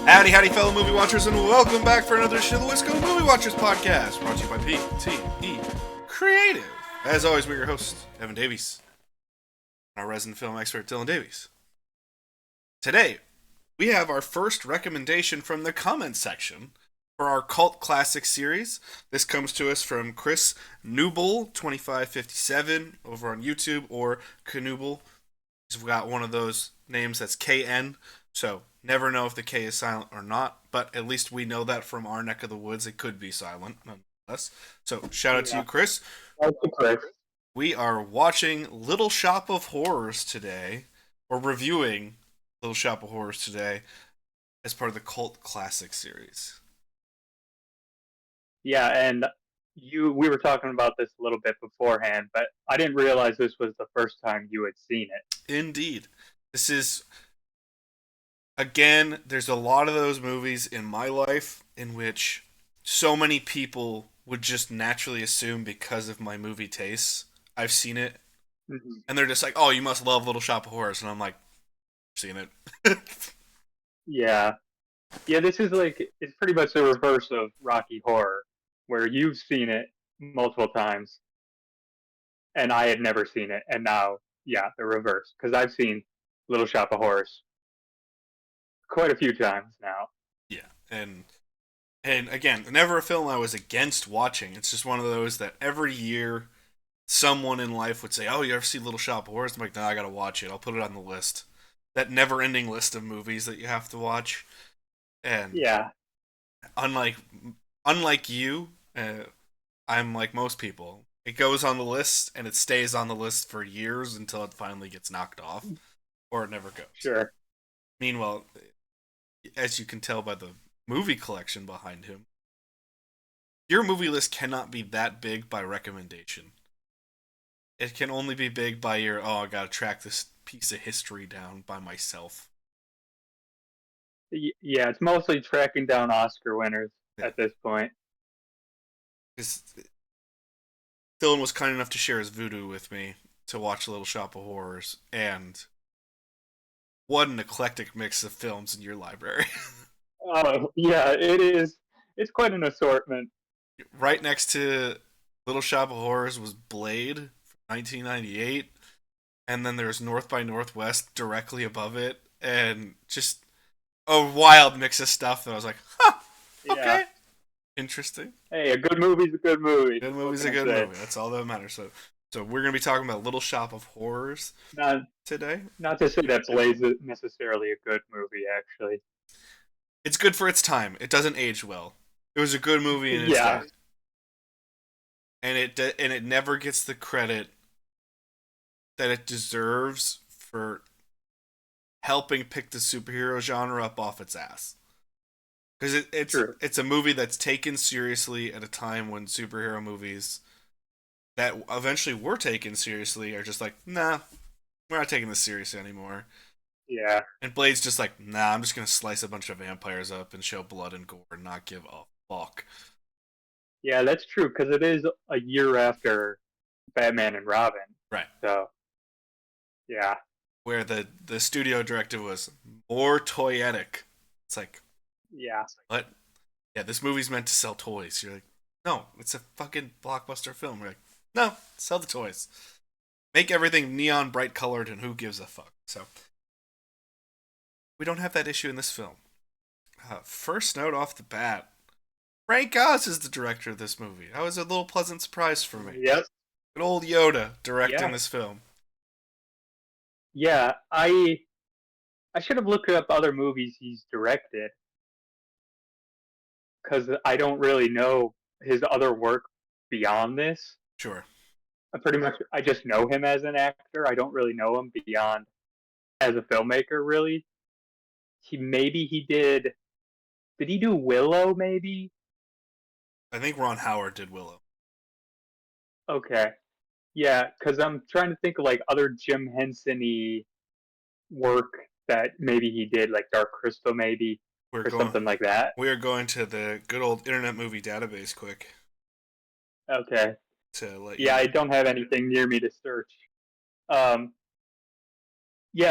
Howdy, howdy, fellow movie watchers, and welcome back for another issue of the Wisco Movie Watchers podcast, brought to you by PTE Creative. As always, we're your hosts, Evan Davies, and our resident film expert, Dylan Davies. Today, we have our first recommendation from the comments section for our Cult Classic series. This comes to us from Chris Newble2557 over on YouTube, or Knooble. We've got one of those names that's KN, so never know if the K is silent or not, but at least we know that from our neck of the woods it could be silent, nonetheless. So shout out to you, Chris. Thank you, Chris. We are watching Little Shop of Horrors today, or reviewing Little Shop of Horrors today, as part of the Cult Classic series. Yeah, and we were talking about this a little bit beforehand, but I didn't realize this was the first time you had seen it. Indeed. This is, again, there's a lot of those movies in my life in which so many people would just naturally assume, because of my movie tastes, I've seen it. Mm-hmm. And they're just like, oh, you must love Little Shop of Horrors. And I'm like, I've seen it. Yeah. Yeah, this is it's pretty much the reverse of Rocky Horror, where you've seen it multiple times, and I had never seen it, and now, yeah, the reverse, because I've seen Little Shop of Horrors quite a few times now. Yeah, and again, never a film I was against watching. It's just one of those that every year someone in life would say, oh, you ever see Little Shop of Horrors? I'm like, no, I gotta watch it. I'll put it on the list. That never-ending list of movies that you have to watch. And Yeah. unlike you, I'm like most people. It goes on the list, and it stays on the list for years until it finally gets knocked off, or it never goes. Sure. Meanwhile, as you can tell by the movie collection behind him, your movie list cannot be that big by recommendation. It can only be big by your, oh, I gotta track this piece of history down by myself. Yeah, it's mostly tracking down Oscar winners at this point. Because Dylan was kind enough to share his voodoo with me to watch Little Shop of Horrors, and what an eclectic mix of films in your library. Yeah, it is. It's quite an assortment. Right next to Little Shop of Horrors was Blade from 1998, and then there's North by Northwest directly above it, and just a wild mix of stuff that I was like, huh, okay. Yeah. Interesting. Hey, a good movie's a good movie. Good movie's a good movie. That's all that matters. So we're gonna be talking about Little Shop of Horrors today. Not to say that Blaze is necessarily a good movie, actually. It's good for its time. It doesn't age well. It was a good movie in its time, and it never gets the credit that it deserves for helping pick the superhero genre up off its ass. Because it's a movie that's taken seriously at a time when superhero movies that eventually were taken seriously are just like, nah, we're not taking this seriously anymore. Yeah. And Blade's just like, nah, I'm just going to slice a bunch of vampires up and show blood and gore and not give a fuck. Yeah, that's true, because it is a year after Batman and Robin. Right. So, yeah. Where the studio directive was more toyetic. It's like, yeah. What? Yeah, this movie's meant to sell toys. You're like, no, it's a fucking blockbuster film. We're like, no, sell the toys. Make everything neon bright colored, and who gives a fuck? So, we don't have that issue in this film. First note off the bat, Frank Oz is the director of this movie. That was a little pleasant surprise for me. Yep. Good old Yoda directing this film. Yeah, I should have looked up other movies he's directed, because I don't really know his other work beyond this. Sure. I just know him as an actor. I don't really know him beyond as a filmmaker, really. He did he do Willow, maybe? I think Ron Howard did Willow. Okay. Yeah, because I'm trying to think of other Jim Henson-y work that maybe he did, like Dark Crystal, maybe, something like that. We are going to the good old Internet Movie Database quick. Okay. To let you know. I don't have anything near me to search. Yeah,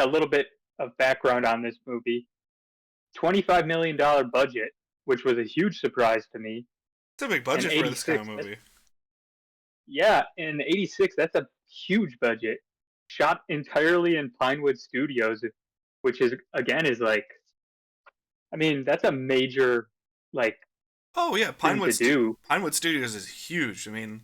a little bit of background on this movie. $25 million budget, which was a huge surprise to me. It's a big And budget for this kind of 86, movie. yeah, in 86, that's a huge budget. Shot entirely in Pinewood Studios, which is, again, is like, I mean, that's a major, like, Oh yeah, thing to do. Pinewood Studios is huge. I mean,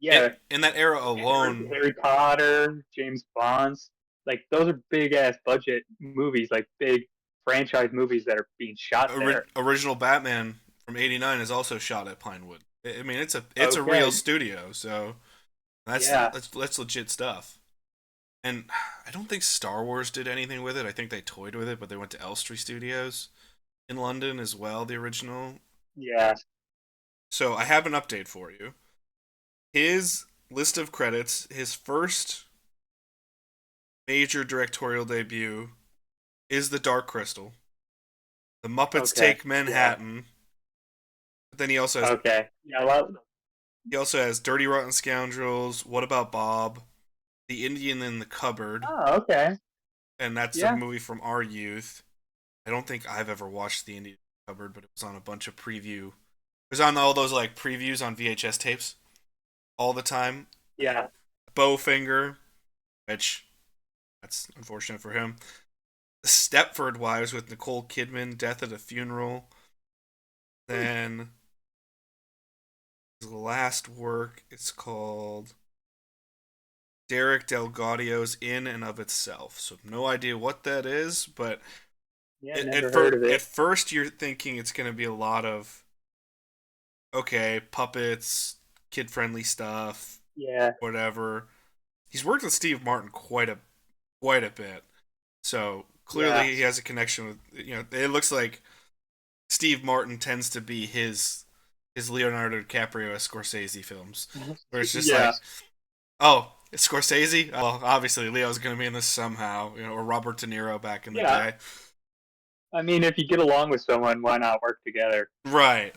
Yeah, in that era Harry, alone. Harry Potter, James Bond's, like, those are big ass budget movies, like big franchise movies that are being shot there. Original Batman from '89 is also shot at Pinewood. I mean, it's a real Okay, studio, so yeah, that's legit stuff. And I don't think Star Wars did anything with it. I think they toyed with it, but they went to Elstree Studios in London as well, the original. yeah, So I have an update for you. His list of credits, his first major directorial debut is The Dark Crystal. The Muppets okay, Take yeah, Manhattan. But then okay, yeah, well, he also has Dirty Rotten Scoundrels, What About Bob, The Indian in the Cupboard, oh, okay, and that's a yeah, movie from our youth. I don't think I've ever watched The Indian in the Cupboard, but it was on a bunch of preview. It was on all those like previews on VHS tapes all the time. yeah, Bowfinger, which that's unfortunate for him. The Stepford Wives with Nicole Kidman, Death at a Funeral. Then his last work is called Derek Delgadio's In and of Itself. So no idea what that is, but yeah, never heard of at it. first you're thinking it's going to be a lot of okay puppets, kid friendly stuff, Yeah, whatever. He's worked with Steve Martin quite a bit, so yeah, clearly he has a connection with It looks like Steve Martin tends to be his Leonardo DiCaprio as Scorsese films, where it's just yeah. like, oh, it's Scorsese. Well, obviously Leo's going to be in this somehow, or Robert De Niro back in the Yeah, day. I mean, if you get along with someone, why not work together? Right.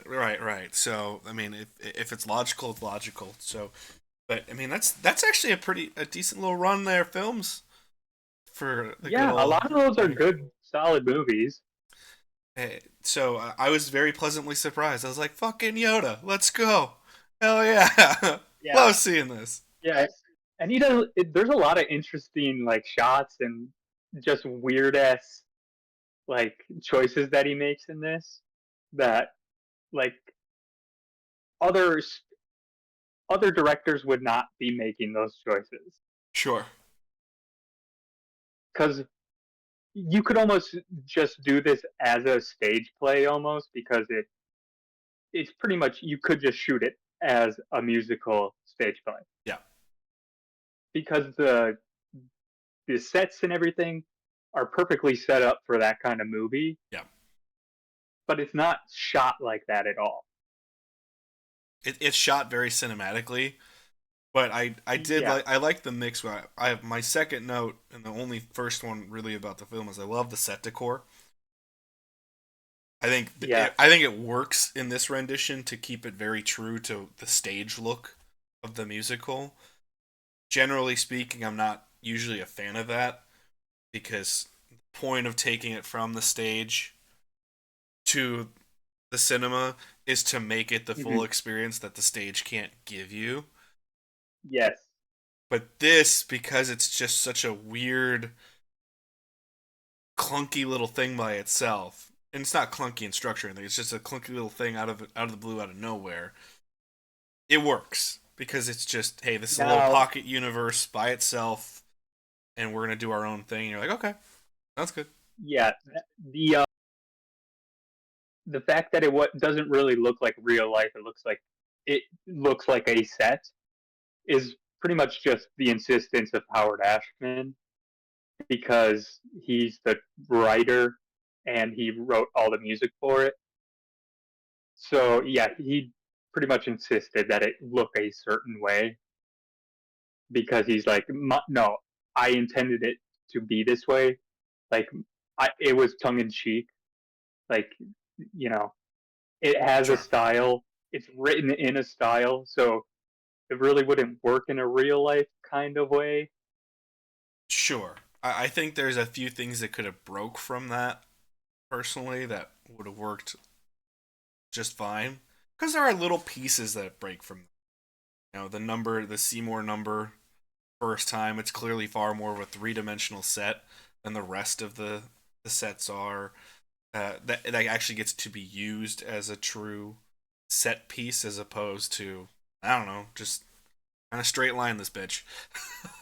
So, I mean, if it's logical, it's logical. So, but I mean, that's actually a decent little run there, films for the good Yeah, a old. lot of those are good, solid movies. So I was very pleasantly surprised. I was like, "Fucking Yoda, let's go! Hell yeah, Yeah, love seeing this." yeah, and he does. There's a lot of interesting like shots and just weird ass like choices that he makes in this that like others other directors would not be making those choices Sure, because you could almost just do this as a stage play almost because it's pretty much you could just shoot it as a musical stage play yeah, because the sets and everything are perfectly set up for that kind of movie, yeah. but it's not shot like that at all. It's shot very cinematically, but Yeah, I like the mix. Where I have my second note and the only first one really about the film is I love the set decor. yeah, I think it works in this rendition to keep it very true to the stage look of the musical. Generally speaking, I'm not usually a fan of that because the point of taking it from the stage to the cinema is to make it the mm-hmm. full experience that the stage can't give you. Yes, But this, because it's just such a weird, clunky little thing by itself, and it's not clunky in structure or anything, it's just a clunky little thing out of the blue, out of nowhere. It works because it's just, hey, this is a little now, pocket universe by itself, and we're gonna do our own thing. And you're like, okay, that's good. yeah, the the fact that doesn't really look like real life, it looks like a set, is pretty much just the insistence of Howard Ashman because he's the writer and he wrote all the music for it. So yeah, he pretty much insisted that it look a certain way because he's like, no, I intended it to be this way. Like, it was tongue in cheek. Like, you know, it has a Sure, style. It's written in a style, so it really wouldn't work in a real life kind of way. sure. I think there's a few things that could have broke from that, personally that would have worked just fine because there are little pieces that break from, the number, the Seymour number. First time, it's clearly far more of a three-dimensional set than the rest of the sets are. That actually gets to be used as a true set piece as opposed to, I don't know, just kind of straight line this bitch.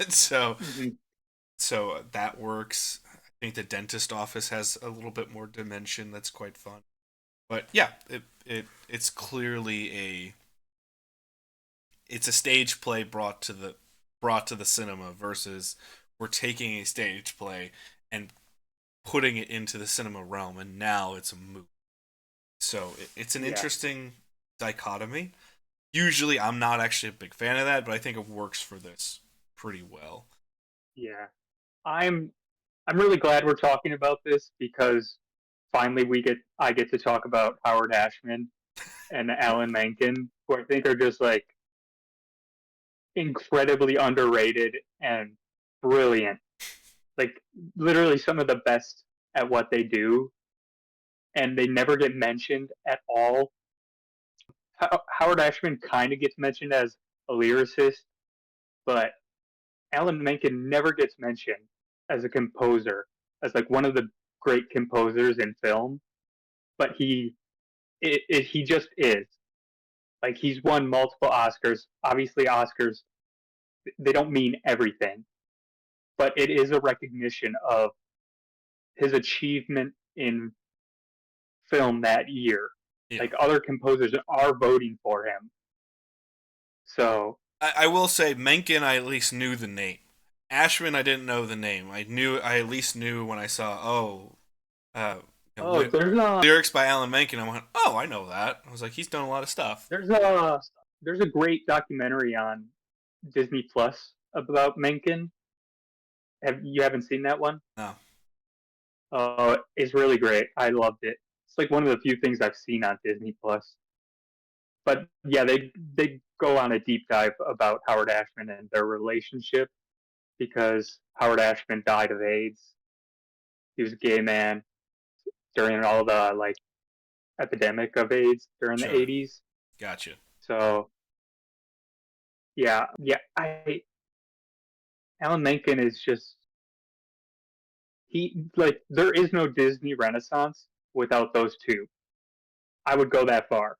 so Hmm. so that works. I think the dentist office has a little bit more dimension that's quite fun. But yeah, it's clearly it's a stage play brought to the cinema versus we're taking a stage play and putting it into the cinema realm and now it's a movie. So it's an Yeah, interesting dichotomy. Usually I'm not actually a big fan of that, but I think it works for this pretty well. yeah. I'm I'm really glad we're talking about this because finally I get to talk about Howard Ashman and Alan Menken, who I think are just like incredibly underrated and brilliant. Like literally some of the best at what they do, and they never get mentioned at all. Howard Ashman kind of gets mentioned as a lyricist, but Alan Menken never gets mentioned as a composer, as like one of the great composers in film. But he just is. Like he's won multiple Oscars. Obviously, Oscars they don't mean everything, but it is a recognition of his achievement in film that year. Yeah. Like other composers are voting for him. So, I will say Mencken I at least knew the name. Ashman I didn't know the name. I at least knew when I saw uh oh, lyrics by Alan Menken. I went, oh, I know that. I was like, he's done a lot of stuff. there's a there's a great documentary on Disney Plus about Menken. Haven't seen that one? No. It's really great. I loved it. It's like one of the few things I've seen on Disney Plus. But yeah, they go on a deep dive about Howard Ashman and their relationship because Howard Ashman died of AIDS. He was a gay man during all the like epidemic of AIDS during the Sure. 80s. Gotcha. So yeah. I Alan Menken is just he like there is no Disney Renaissance without those two. I would go that far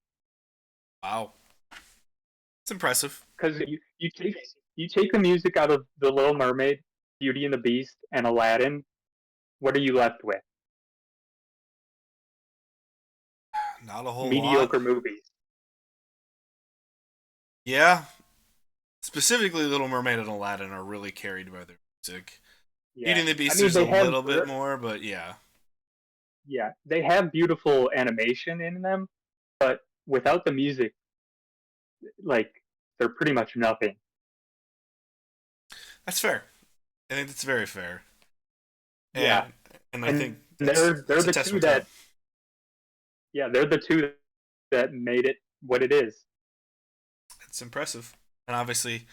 Wow. It's impressive. because you take the music out of The Little Mermaid, Beauty and the Beast, and Aladdin. What are you left with? Not a whole lot. Mediocre movies. Yeah. Specifically Little Mermaid and Aladdin are really carried by their music. Beauty Yeah, and the I Beast mean there's a little bit more, but yeah. they have beautiful animation in them, but without the music, like they're pretty much nothing. That's fair. I think that's very fair. Yeah, And I and think that's they're a the two testament to them. that they're the two that made it what it is. It's impressive. And obviously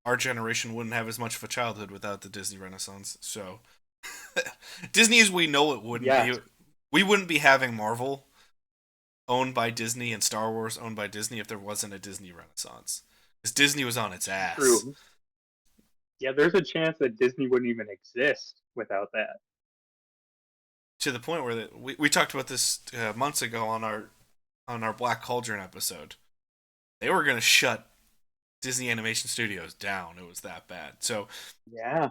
our generation wouldn't have as much of a childhood without the Disney Renaissance. So Disney as we know it wouldn't Yeah, be. We wouldn't be having Marvel owned by Disney and Star Wars owned by Disney if there wasn't a Disney Renaissance. Because Disney was on its ass. true. Yeah, there's a chance that Disney wouldn't even exist without that. To the point where we talked about this months ago on our Black Cauldron episode. They were going to shut Disney Animation Studios down. It was that bad. So Yeah,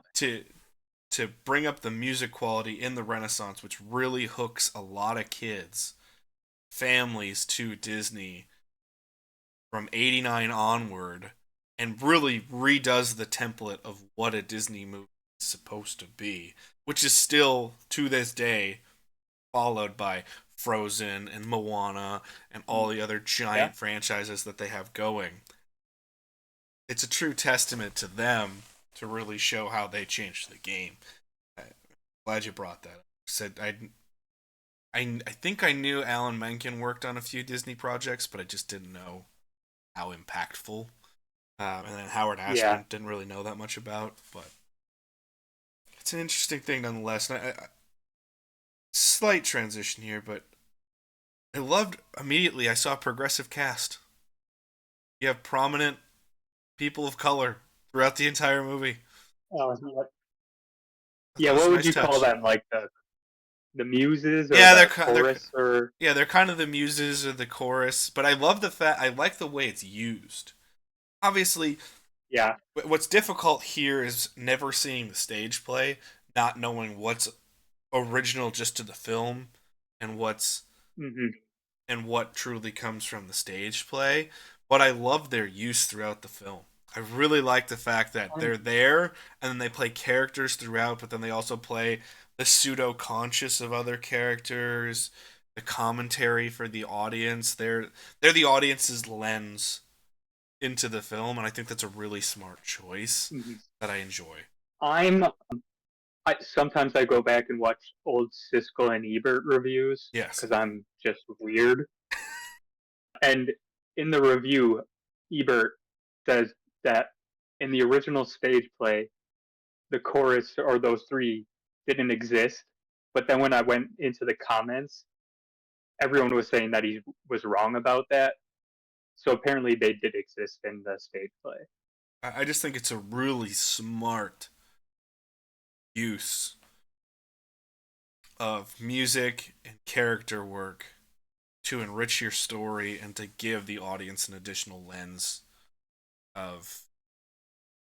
to bring up the music quality in the Renaissance, which really hooks a lot of kids, families to Disney from '89 onward, and really redoes the template of what a Disney movie is supposed to be, which is still to this day followed by Frozen and Moana and all the other yeah, giant franchises that they have going. It's a true testament to them to really show how they changed the game. I'm glad you brought that up. Said I think I knew Alan Menken worked on a few Disney projects, but I just didn't know how impactful. And then Howard yeah. Ashman didn't really know that much about, but it's an interesting thing nonetheless. And Slight transition here, but I loved immediately. I saw a progressive cast. You have prominent people of color throughout the entire movie. Oh, I thought yeah. it was What a would nice you call touch. them? Like the muses or Yeah, the chorus or they're kind of the muses of the chorus, but I love the fact I like the way it's used. Obviously, yeah. what's difficult here is never seeing the stage play, not knowing what's original just to the film and Hmm. what truly comes from the stage play. But I love their use throughout the film. I really like the fact that they're there and then they play characters throughout, but then they also play the pseudo conscious of other characters, the commentary for the audience. They're the audience's lens into the film, and I think that's a really smart choice Hmm. that I enjoy. I'm sometimes I go back and watch old Siskel and Ebert reviews Yes. because I'm just weird. And in the review, Ebert says that in the original stage play, the chorus or those three didn't exist. But then when I went into the comments, everyone was saying that he was wrong about that. So apparently they did exist in the stage play. I just think it's a really smart use of music and character work to enrich your story and to give the audience an additional lens of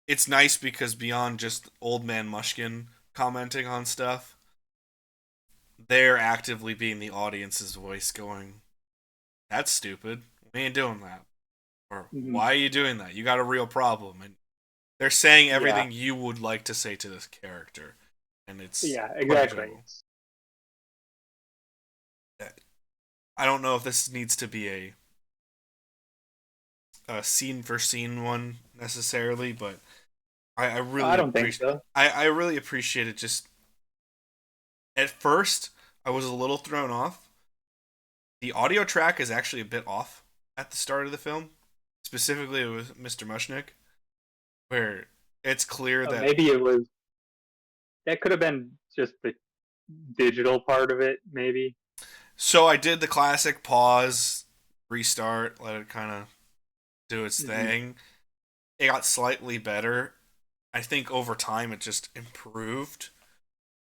it's nice because beyond just old man Mushkin commenting on stuff, they're actively being the audience's voice going, that's stupid. We ain't doing that. Or Mm-hmm. why are you doing that? You got a real problem. And they're saying Yeah, everything you would like to say to this character. And it's yeah, quite exactly. enjoyable. I don't know if this needs to be a scene for scene one necessarily, but I I really don't think appreciate so. I really appreciate it. Just at first I was a little thrown off. The audio track is actually a bit off at the start of the film, specifically with Mr. Mushnick, where it's clear that Maybe it was that could have been just the digital part of it. Maybe. so I did the classic pause, restart, let it kind of do its Hmm. thing. It got slightly better. I think over time it just improved,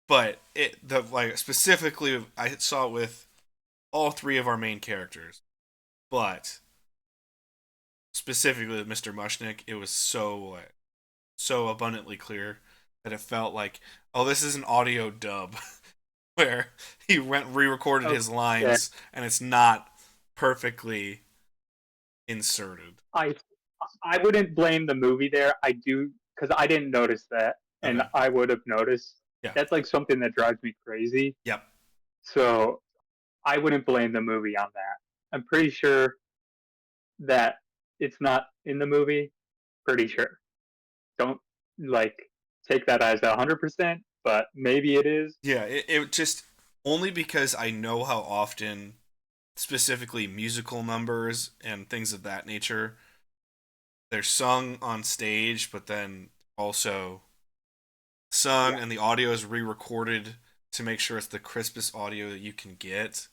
but it the like specifically I saw it with all three of our main characters, but specifically with Mr. Mushnick, it was so abundantly clear that it felt like, oh, this is an audio dub where he went re-recorded his Okay. lines and it's not perfectly inserted. I I wouldn't blame the movie there. I do because I didn't notice that, and Okay. I would have noticed. Yeah. That's like something that drives me crazy. Yep. So I wouldn't blame the movie on that. I'm pretty sure that it's not in the movie. Pretty sure. Don't like take that as 100%, but maybe it is. Yeah. It just only because I know how often specifically musical numbers and things of that nature they're sung on stage, but then also sung Yeah. and the audio is re-recorded to make sure it's the crispest audio that you can get.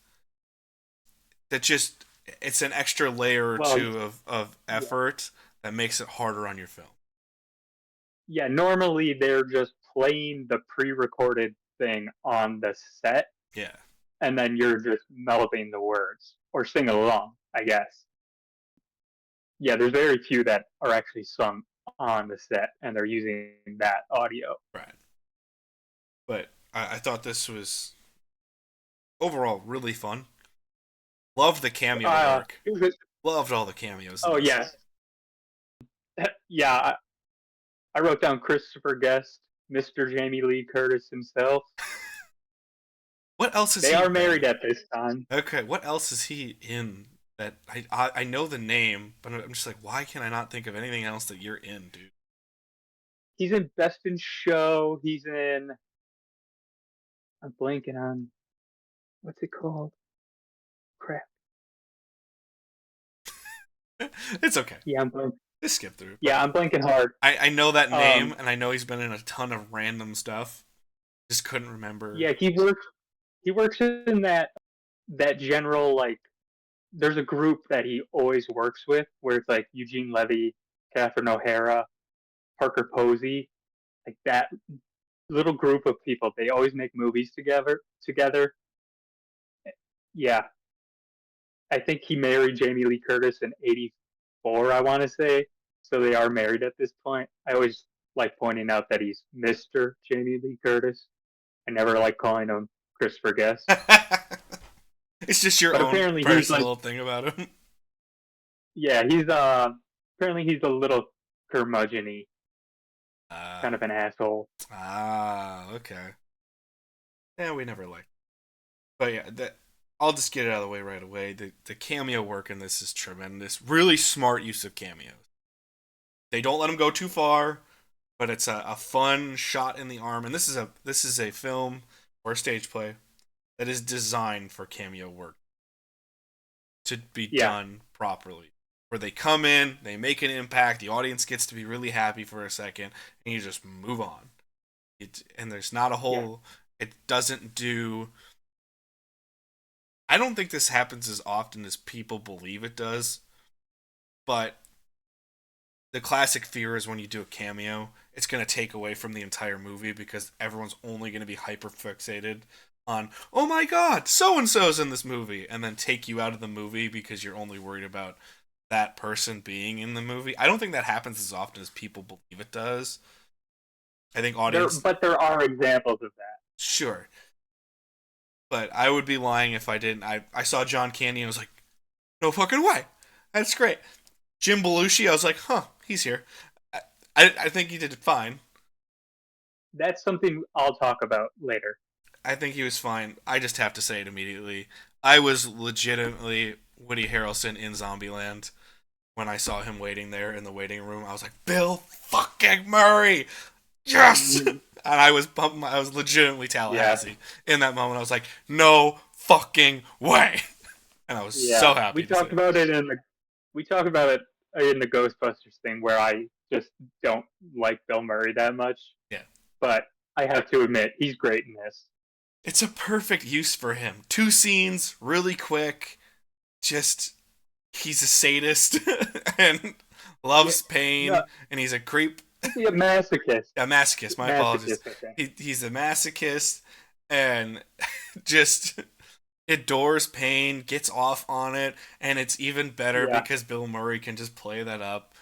That just it's an extra layer or Well, two of yeah. effort that makes it harder on your film. Yeah. Normally they're just playing the pre-recorded thing on the set, Yeah. and then you're just meloping the words or singing along, I guess. Yeah, there's very few that are actually sung on the set, and they're using that audio. Right. But I thought this was overall really fun. Loved the cameo work. It was, Loved all the cameos in oh this. yeah, yeah. I wrote down Christopher Guest, Mr. Jamie Lee Curtis himself. What else has They he are been married in? at this time. Okay, what else is he in that I know the name, but I'm just like, why can I not think of anything else that you're in, dude? He's in Best in Show. He's in. I'm blanking on what's it called? Crap. It's okay. Yeah, I'm blank. Just skip through. But Yeah, I'm blanking hard. I know that name, Um, and I know he's been in a ton of random stuff. Just couldn't remember. yeah, he worked. he works in that general like. There's a group that he always works with where it's like Eugene Levy, Catherine O'Hara, Parker Posey, like that little group of people. They always make movies together. Together, yeah. I think he married Jamie Lee Curtis in '84. I want to say, so they are married at this point. I always like pointing out that he's Mr. Jamie Lee Curtis. I never like calling him Christopher Guest. It's just your But own apparently he's like, personal thing about him. yeah, he's apparently he's a little curmudgeon-y, Uh, kind of an asshole. okay. Yeah, we never liked. But yeah, I'll just get it out of the way right away. The cameo work in this is tremendous. Really smart use of cameos. They don't let them go too far, but it's a fun shot in the arm. And this is a film or a stage play that is designed for cameo work to be Yeah, done properly. Where they come in, they make an impact, the audience gets to be really happy for a second, and you just move on. And there's not a yeah. whole. It doesn't do. I don't think this happens as often as people believe it does, but the classic fear is when you do a cameo, it's going to take away from the entire movie because everyone's only going to be hyper fixated on, oh my god, so and so's in this movie, and then take you out of the movie because you're only worried about that person being in the movie. I don't think that happens as often as people believe it does. I think audience, But there are examples of that. sure, but I would be lying if I didn't. I saw John Candy and I was like, no fucking way. That's great. Jim Belushi, I was like, huh, he's here. I think he did fine. That's something I'll talk about later. I think he was fine. I just have to say it immediately. I was legitimately Woody Harrelson in Zombieland when I saw him waiting there in the waiting room. I was like, Bill fucking Murray, yes! And I was pumping. I was legitimately Tallahassee in that moment. I was like, no fucking way, and I was so Yeah, happy we to see talked it. about it in the we talked about it in the Ghostbusters thing where I just don't like Bill Murray that much, Yeah, but I have to admit he's great in this. it's a perfect use for him. Two scenes, really quick. Just he's a sadist and Yeah, loves no, pain, and he's a creep. he's a masochist. A masochist. My apologies. Masochist, I think. He's a masochist, and just adores pain, gets off on it, and it's even better Yeah, because Bill Murray can just play that up.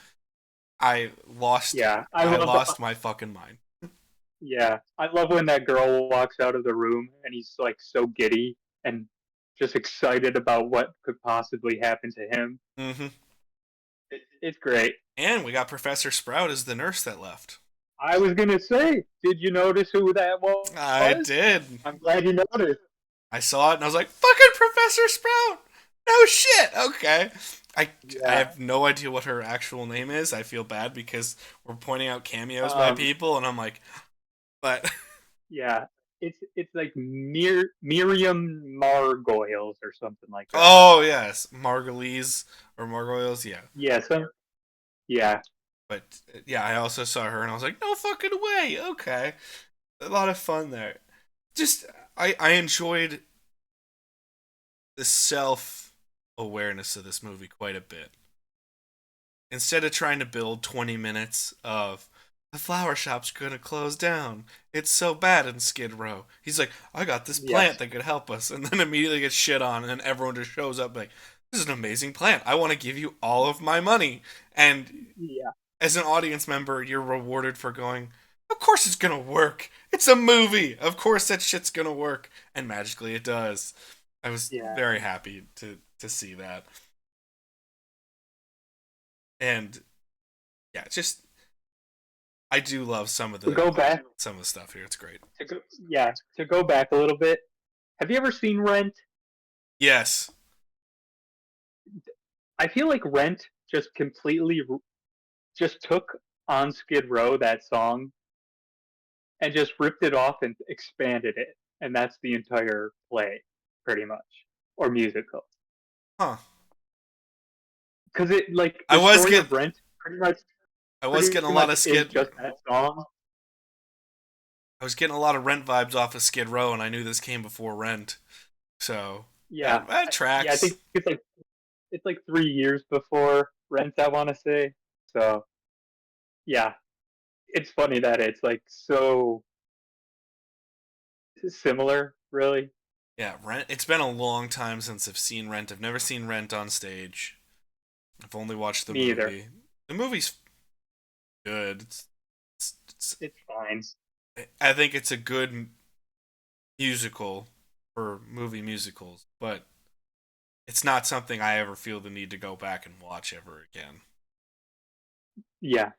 I lost. yeah. I lost my fucking mind. I love when that girl walks out of the room and he's like so giddy and just excited about what could possibly happen to him. Mm-hmm. It's great. And we got Professor Sprout as the nurse that left. I was gonna say, did you notice who that I was? did. I'm glad you noticed. I saw it and I was like, "Fucking Professor Sprout!" No shit. Okay. I Yeah. have no idea what her actual name is. I feel bad because we're pointing out cameos by Um. people, and I'm like, but Yeah. It's like Miriam Margoyles or something like that. oh yes, Margulies or Margoyles, yeah. Yeah. Yeah. But yeah, I also saw her and I was like, no fucking way. Okay, a lot of fun there. Just I enjoyed the self awareness of this movie quite a bit. Instead of trying to build 20 minutes of the flower shop's gonna close down. It's so bad in Skid Row. He's like, I got this plant Yes. that could help us, and then immediately gets shit on, and then everyone just shows up like, this is an amazing plant. I want to give you all of my money. And Yeah. as an audience member, you're rewarded for going, of course it's gonna work. It's a movie. Of course that shit's gonna work. And magically it does. I was Yeah. very happy to see that. And yeah, just I do love To go back some of the stuff here. It's great. to go back a little bit. Have you ever seen Rent? Yes. I feel like Rent just completely just took on Skid Row that song and just ripped it off and expanded it, and that's the entire play, pretty much, or musical. Huh. Because it like I the was story getting of Rent I was pretty getting a lot much of is skid. just that song. I was getting a lot of Rent vibes off of Skid Row, and I knew this came before Rent, so Yeah, that yeah. I tracks. think it's like 3 years before Rent. I want to say. So yeah, it's funny that it's like so similar, really. Yeah, Rent. It's been a long time since I've seen Rent. I've never seen Rent on stage. I've only watched the Me either. movie. The movie's good. It's It's fine. I think it's a good musical for movie musicals, but it's not something I ever feel the need to go back and watch ever again. Yeah,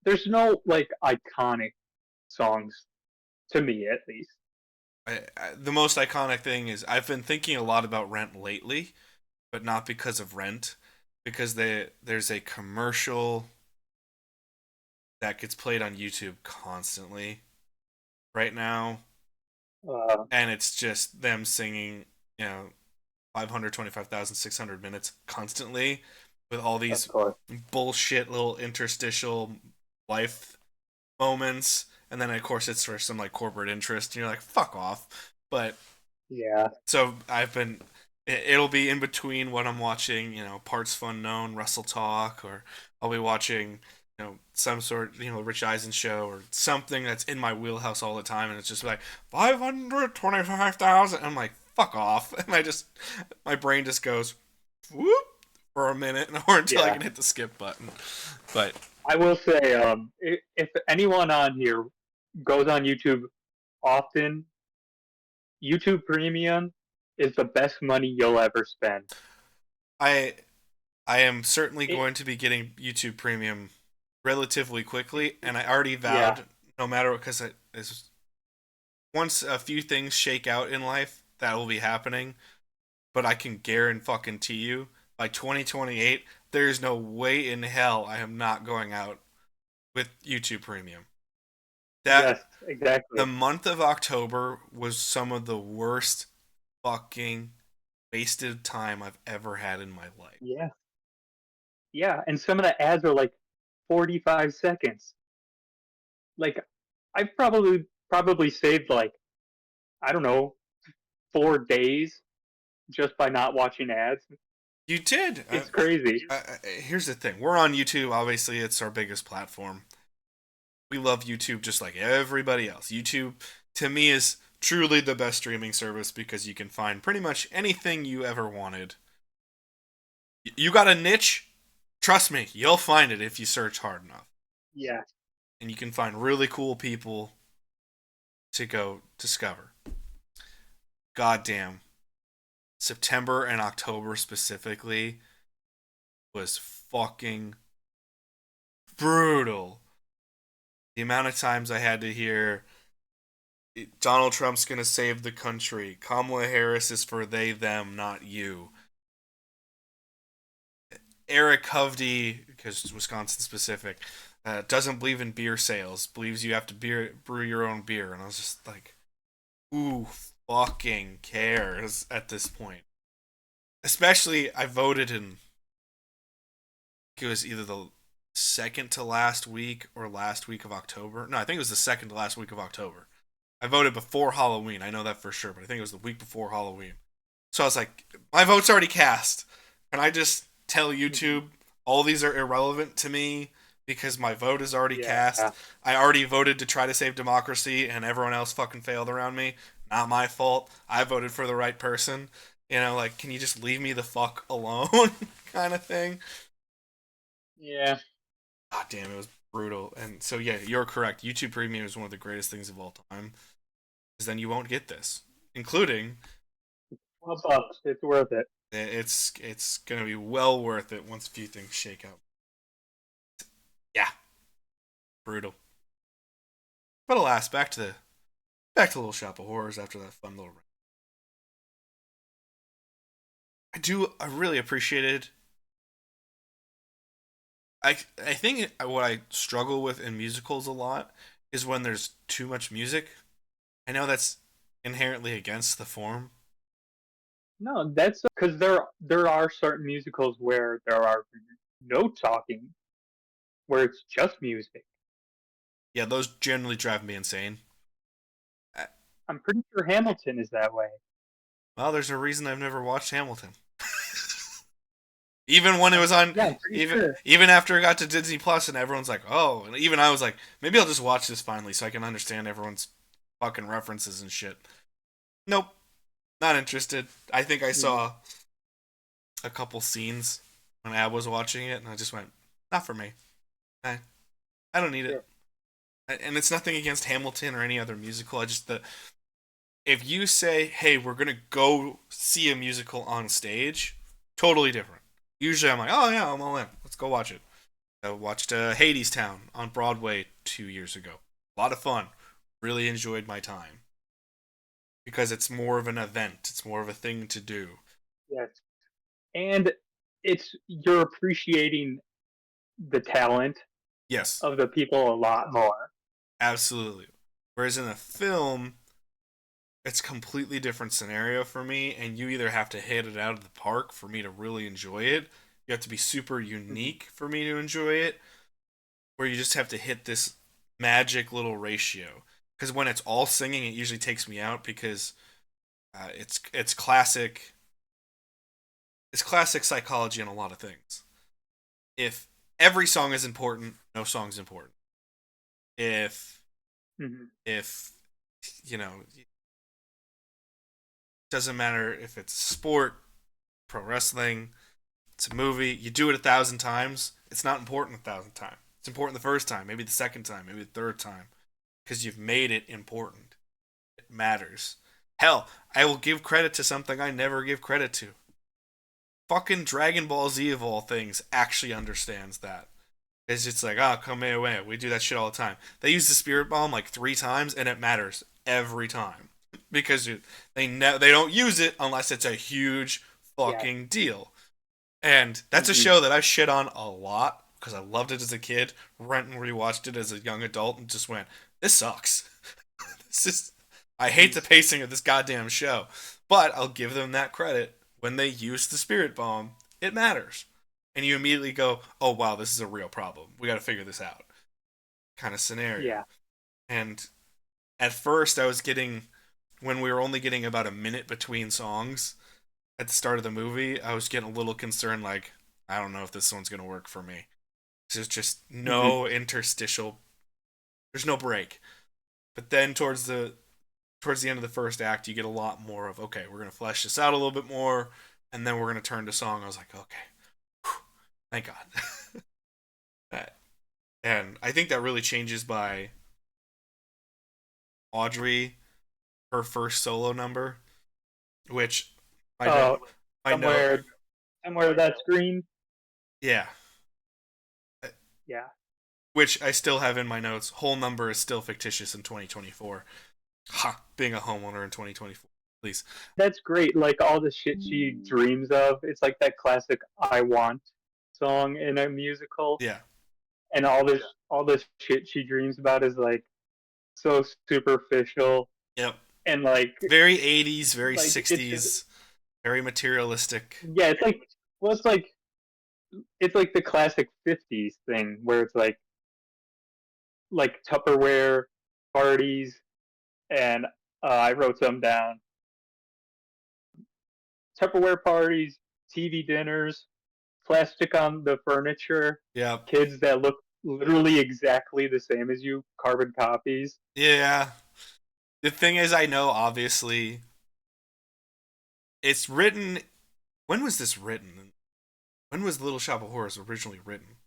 there's no like iconic songs to me, at least. The most iconic thing is I've been thinking a lot about Rent lately, but not because of Rent, because there's a commercial that gets played on YouTube constantly right now, Uh, and it's just them singing, 525,600 minutes constantly with all of these course. bullshit little interstitial life moments, and then of course it's for some like corporate interest, and you're like, fuck off. But Yeah. so I've been. It'll be in between what I'm watching, Parts Fun Known, Russell Talk, or I'll be watching, some sort, Rich Eisen show or something that's in my wheelhouse all the time, and it's just like 525,000. I'm like, fuck off, and my brain just goes, whoop, for a minute or until I Yeah. can hit the skip button. But I will say, if anyone on here goes on YouTube often, YouTube Premium is the best money you'll ever spend. I I am certainly It, going to be getting YouTube Premium relatively quickly, and I already yeah, vowed, no matter what, because once a few things shake out in life, that will be happening. But I can guarantee you, by 2028, there's no way in hell I am not going out with YouTube Premium. That yes, exactly. the month of October was some of the worst fucking wasted time I've ever had in my life. Yeah, yeah, and some of the ads are like 45 seconds. Like, I've probably saved like, I don't know, 4 days just by not watching ads. You did. It's crazy. Here's the thing: we're on YouTube. Obviously, it's our biggest platform. We love YouTube just like everybody else. YouTube, to me, is truly the best streaming service because you can find pretty much anything you ever wanted. You got a niche? Trust me, you'll find it if you search hard enough. Yeah, And you can find really cool people to go discover. Goddamn. September and October specifically was fucking brutal. The amount of times I had to hear Donald Trump's gonna save the country. Kamala Harris is for they, them, not you. Eric Hovde, because Wisconsin specific, doesn't believe in beer sales. Believes you have to brew your own beer. And I was just like, who fucking cares at this point? Especially, I voted in. It was either the second to last week or last week of October. No, I think it was the second to last week of October. I voted before Halloween. I know that for sure, but I think it was the week before Halloween. So I was like, my vote's already cast. And I just tell YouTube all these are irrelevant to me because my vote is already cast. yeah, I already voted to try to save democracy and everyone else fucking failed around me. Not my fault. I voted for the right person. Like, can you just leave me the fuck alone? Kind of thing. yeah. God damn, it was brutal. And so, yeah, you're correct. YouTube Premium is one of the greatest things of all time. Because then you won't get this, including $12. It's worth it. it's gonna be well worth it once a few things shake out. Yeah, brutal. But alas, back to Little Shop of Horrors after that fun little. I really appreciated. I think what I struggle with in musicals a lot is when there's too much music. I know that's inherently against the form. No, that's because there are certain musicals where there are no talking, where it's just music. Yeah, those generally drive me insane. I'm pretty sure Hamilton is that way. Well, there's a reason I've never watched Hamilton. Even when it was on, Yeah, I'm pretty sure. even after it got to Disney Plus, and everyone's like, "Oh," and even I was like, "Maybe I'll just watch this finally, so I can understand everyone's fucking references and shit." Nope, not interested. I think I Yeah. saw a couple scenes when Ab was watching it, and I just went, "Not for me. I, I don't need Yeah. it." And it's nothing against Hamilton or any other musical. I just if you say, "Hey, we're gonna go see a musical on stage," totally different. Usually, I'm like, "Oh yeah, I'm all in. Let's go watch it." I watched Hades Town on Broadway 2 years ago. A lot of fun. Really enjoyed my time because it's more of an event. It's more of a thing to do. Yes. And it's you're appreciating the talent Yes, of the people a lot more. absolutely. Whereas in a film, it's a completely different scenario for me, and you either have to hit it out of the park for me to really enjoy it. You have to be super Mhm. unique for me to enjoy it, or you just have to hit this magic little ratio. Because when it's all singing, it usually takes me out because it's classic. It's classic psychology on a lot of things. If every song is important, no song's important. If Mhm. if you know, it doesn't matter if it's sport, pro wrestling, it's a movie. You do it 1,000 times. It's not important 1,000 times. It's important the first time, maybe the second time, maybe the third time, because you've made it important. It matters. Hell, I will give credit to something I never give credit to. Fucking Dragon Ball Z of all things actually understands that. It's just like, oh, Kamehameha. We do that shit all the time. They use the Spirit Bomb like 3 times, and it matters every time because they don't use it unless it's a huge Yeah. fucking deal. And that's a Mhm. show that I shit on a lot because I loved it as a kid, went and rewatched it as a young adult, and just went, this sucks. This is, I hate Mhm. the pacing of this goddamn show. But I'll give them that credit. When they use the Spirit Bomb, it matters. And you immediately go, oh, wow, this is a real problem. We got to figure this out. Kind of scenario. Yeah. And at first, I was getting, when we were only getting about a minute between songs at the start of the movie, I was getting a little concerned, like, I don't know if this one's going to work for me. There's just Mhm. no interstitial, there's no break. But then towards the end of the first act, you get a lot more of, okay, we're going to flesh this out a little bit more, and then we're going to turn to song. I was like, okay, whew, thank God. And I think that really changes by Audrey, her first solo number, which my note, Oh, my note, somewhere, somewhere that's green. yeah, Yeah. which I still have in my notes. Whole number is still fictitious in 2024. Ha, being a homeowner in 2024, please. That's great. Like all the shit she dreams of. It's like that classic "I Want" song in a musical, Yeah, and all this shit she dreams about is like so superficial yep. and like Very 80s, very it's just 60s, very materialistic. yeah. It's like well, it's like the classic '50s thing where it's like Tupperware parties, and I wrote some down. Tupperware parties, TV dinners, plastic on the furniture, Yep. kids that look literally exactly the same as you, carbon copies. Yeah. The thing is, I know obviously it's written. When was this written? When was Little Shop of Horrors originally written?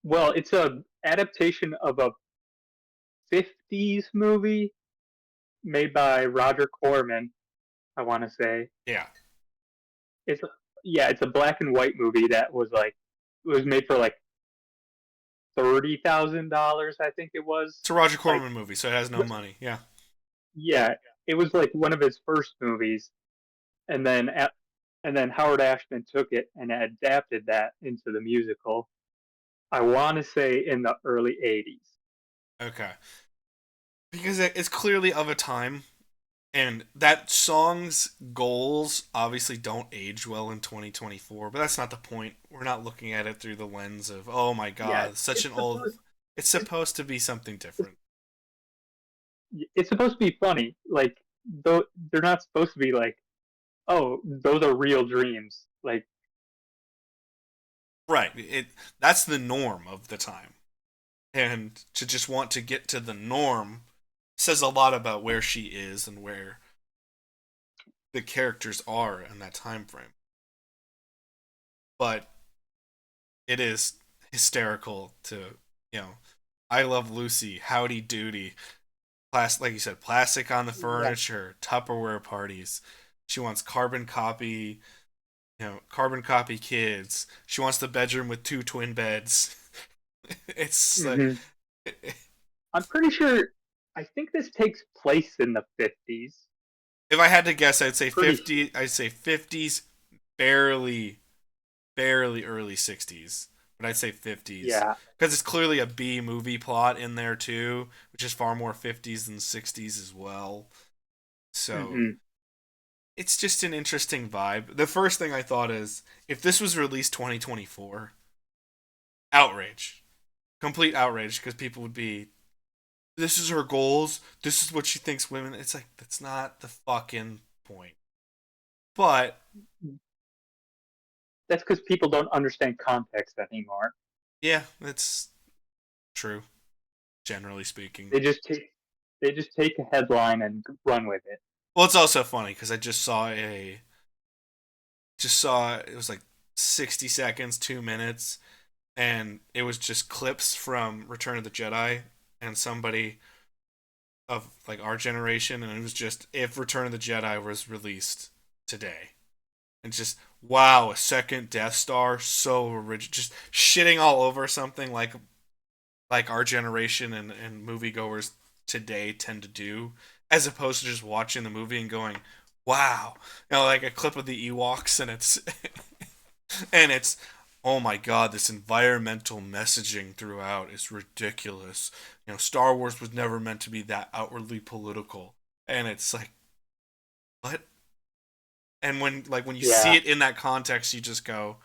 Well, it's a adaptation of a '50s movie made by Roger Corman. I want to say Yeah. it's yeah, it's a black and white movie that was made for like $30,000. I think it was It's a Roger like Corman movie, so it has no money. Yeah. yeah, it was like one of his first movies, and then Howard Ashman took it and adapted that into the musical. I want to say in the early '80s. Okay. Because it's clearly of a time, and that song's goals obviously don't age well in 2024, but that's not the point. We're not looking at it through the lens of, oh my Yeah, god, such it's an old. supposed It's it's, supposed to be something it's different. it's supposed to be funny. Like, though they're not supposed to be like, oh, those are real dreams. Like, Right. That's the norm of the time. And to just want to get to the norm says a lot about where she is and where the characters are in that time frame. But it is hysterical to, you know, I Love Lucy, Howdy Doody, like you said, plastic on the yeah. furniture, Tupperware parties. She wants carbon copy kids. She wants the bedroom with two twin beds. It's like, Hmm. I'm pretty sure. I think this takes place in the 50s. if I had to guess, I'd say Pretty. 50. I'd say 50s, barely, barely early 60s, but I'd say 50s Yeah. because it's clearly a B movie plot in there too, which is far more 50s than 60s as well. So Hmm. it's just an interesting vibe. The first thing I thought is if this was released 2024, outrage, complete outrage, because people would be, this is her goals, this is what she thinks women. It's like that's not the fucking point. But That's because people don't understand context anymore. yeah, that's true. Generally speaking. They just take they just take a headline and run with it. Well, it's also funny because I just saw it was like 60 seconds, 2 minutes, and it was just clips from Return of the Jedi and somebody of like our generation, and it was just if Return of the Jedi was released today, and just wow, a second Death Star, so original, just shitting all over something like our generation and moviegoers today tend to do, as opposed to just watching the movie and going, wow, like a clip of the Ewoks, and it's and it's oh my god, this environmental messaging throughout is ridiculous. Star Wars was never meant to be that outwardly political, and it's like what? And when you see Yeah. it in that context, you just go,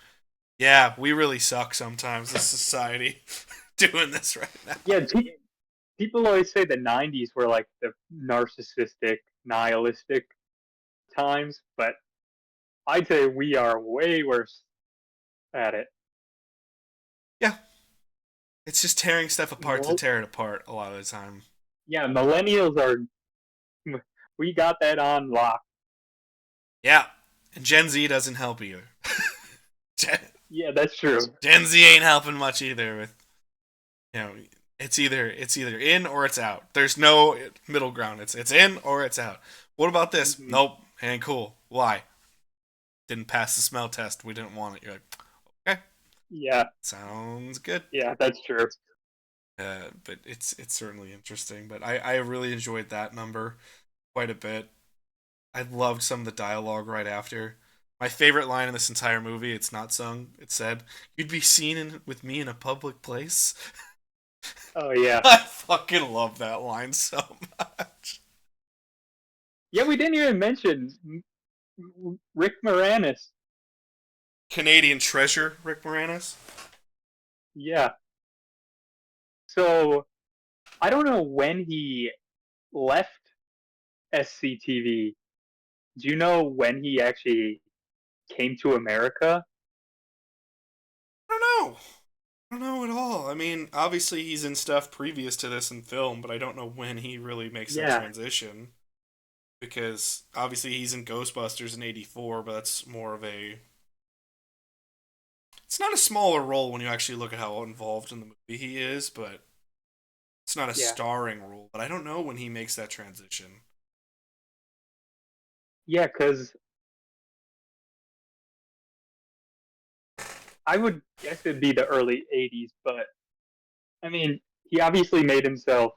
yeah, we really suck sometimes as society doing this right now. Yeah. People always say the 90s were like the narcissistic, nihilistic times, but I'd say we are way worse at it. Yeah, it's just tearing stuff apart to Well, tear it apart a lot of the time. yeah, millennials are. We got that on lock. Yeah, and Gen Z doesn't help either. Gen, Yeah, that's true. Gen Z ain't helping much either. With you know, it's either in or it's out. There's no middle ground. It's in or it's out. What about this? Hmm. Nope, ain't cool. Why? Didn't pass the smell test. We didn't want it. You're like, okay, Yeah, sounds good. yeah, that's true. But it's certainly interesting. But I really enjoyed that number quite a bit. I loved some of the dialogue right after. My favorite line in this entire movie, it's not sung, it said, "You'd be seen with me in a public place." Oh yeah, I fucking love that line so much. yeah. We didn't even mention Rick Moranis. Canadian treasure, Rick Moranis. Yeah. So I don't know when he left SCTV. Do you know when he actually came to America? I don't know. I don't know at all. I mean, obviously he's in stuff previous to this in film, but I don't know when he really makes that Yeah, transition. Because obviously he's in Ghostbusters in '84, but that's more of a. It's not a smaller role when you actually look at how involved in the movie he is, but it's not a yeah, starring role. But I don't know when he makes that transition. yeah. Because I would guess it'd be the early '80s, but I mean, he obviously made himself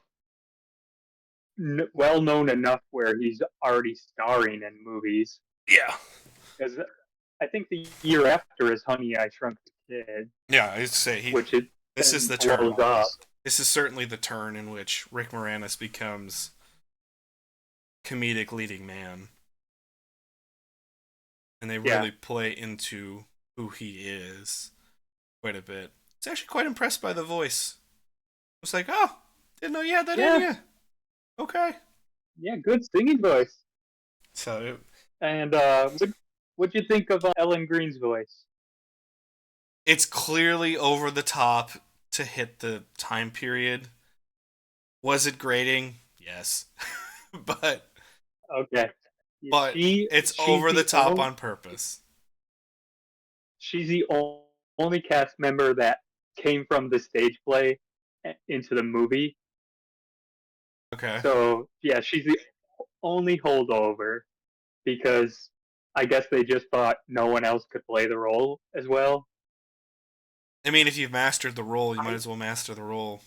well known enough where he's already starring in movies. Yeah. Because I think the year after is Honey, I Shrunk the Kid, Yeah, I'd say he. which it This is then the turn. blows up. This is certainly the turn in which Rick Moranis becomes comedic leading man, and they Yeah, really play into who he is quite a bit. It's actually quite impressed by the voice. I was like, oh, didn't know you had that in yeah, you. Okay. Yeah, good singing voice. So And what'd you think of Ellen Green's voice? it's clearly over the top to hit the time period. Was it grating? Yes. but Okay, but she it's she's over the the top only on purpose. she's the only cast member that came from the stage play into the movie. Okay. So yeah, she's the only holdover because I guess they just thought no one else could play the role as well. I mean, if you've mastered the role, you might I as well master the role.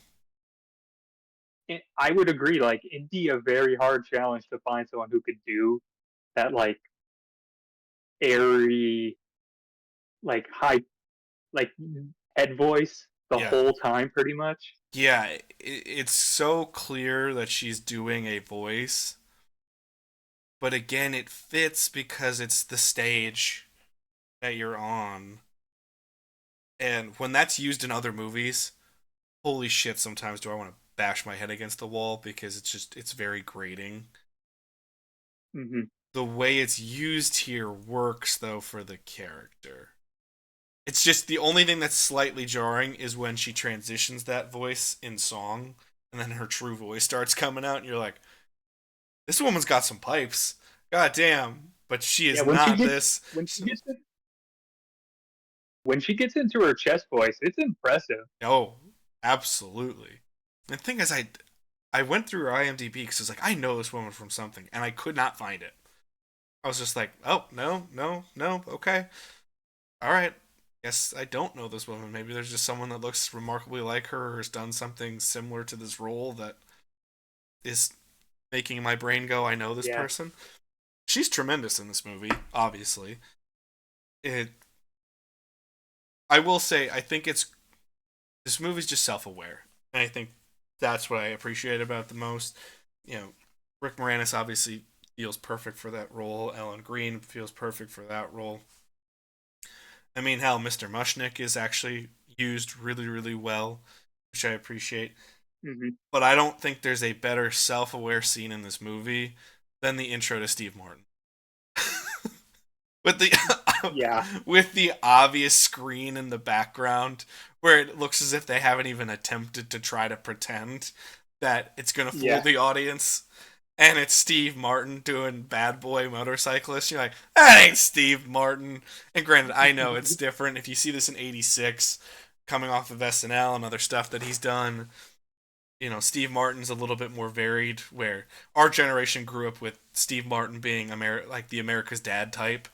I would agree. Like it'd be a very hard challenge to find someone who could do that, like airy, like high, like head voice the Yeah. whole time, pretty much. Yeah, it's so clear that she's doing a voice, but again, it fits because it's the stage that you're on. And when that's used in other movies, holy shit, sometimes do I want to bash my head against the wall because it's very grating. Hmm. The way it's used here works though for the character. It's just the only thing that's slightly jarring is when she transitions that voice in song and then her true voice starts coming out and you're like, this woman's got some pipes. God damn. But she Yeah, is not this. when she gets into her chest voice, it's impressive. Oh, absolutely. The thing is, I went through her IMDb because I was like, I know this woman from something, and I could not find it. I was just like, oh, no, no, no, okay. All right. Guess I don't know this woman. Maybe there's just someone that looks remarkably like her or has done something similar to this role that is making my brain go, I know this Yeah. person. She's tremendous in this movie, obviously. It I will say I think it's this movie's just self-aware. And I think that's what I appreciate about it the most. You know, Rick Moranis obviously feels perfect for that role. Ellen Green feels perfect for that role. I mean, hell, Mr. Mushnick is actually used really, really well, which I appreciate. Hmm. But I don't think there's a better self-aware scene in this movie than the intro to Steve Martin. with the Yeah. with the obvious screen in the background where it looks as if they haven't even attempted to try to pretend that it's going to fool Yeah. the audience, and it's Steve Martin doing Bad Boy Motorcyclist. You're like, that ain't Steve Martin. And granted, I know it's different if you see this in '86 coming off of SNL and other stuff that he's done. You know, Steve Martin's a little bit more varied, where our generation grew up with Steve Martin being like the America's Dad type,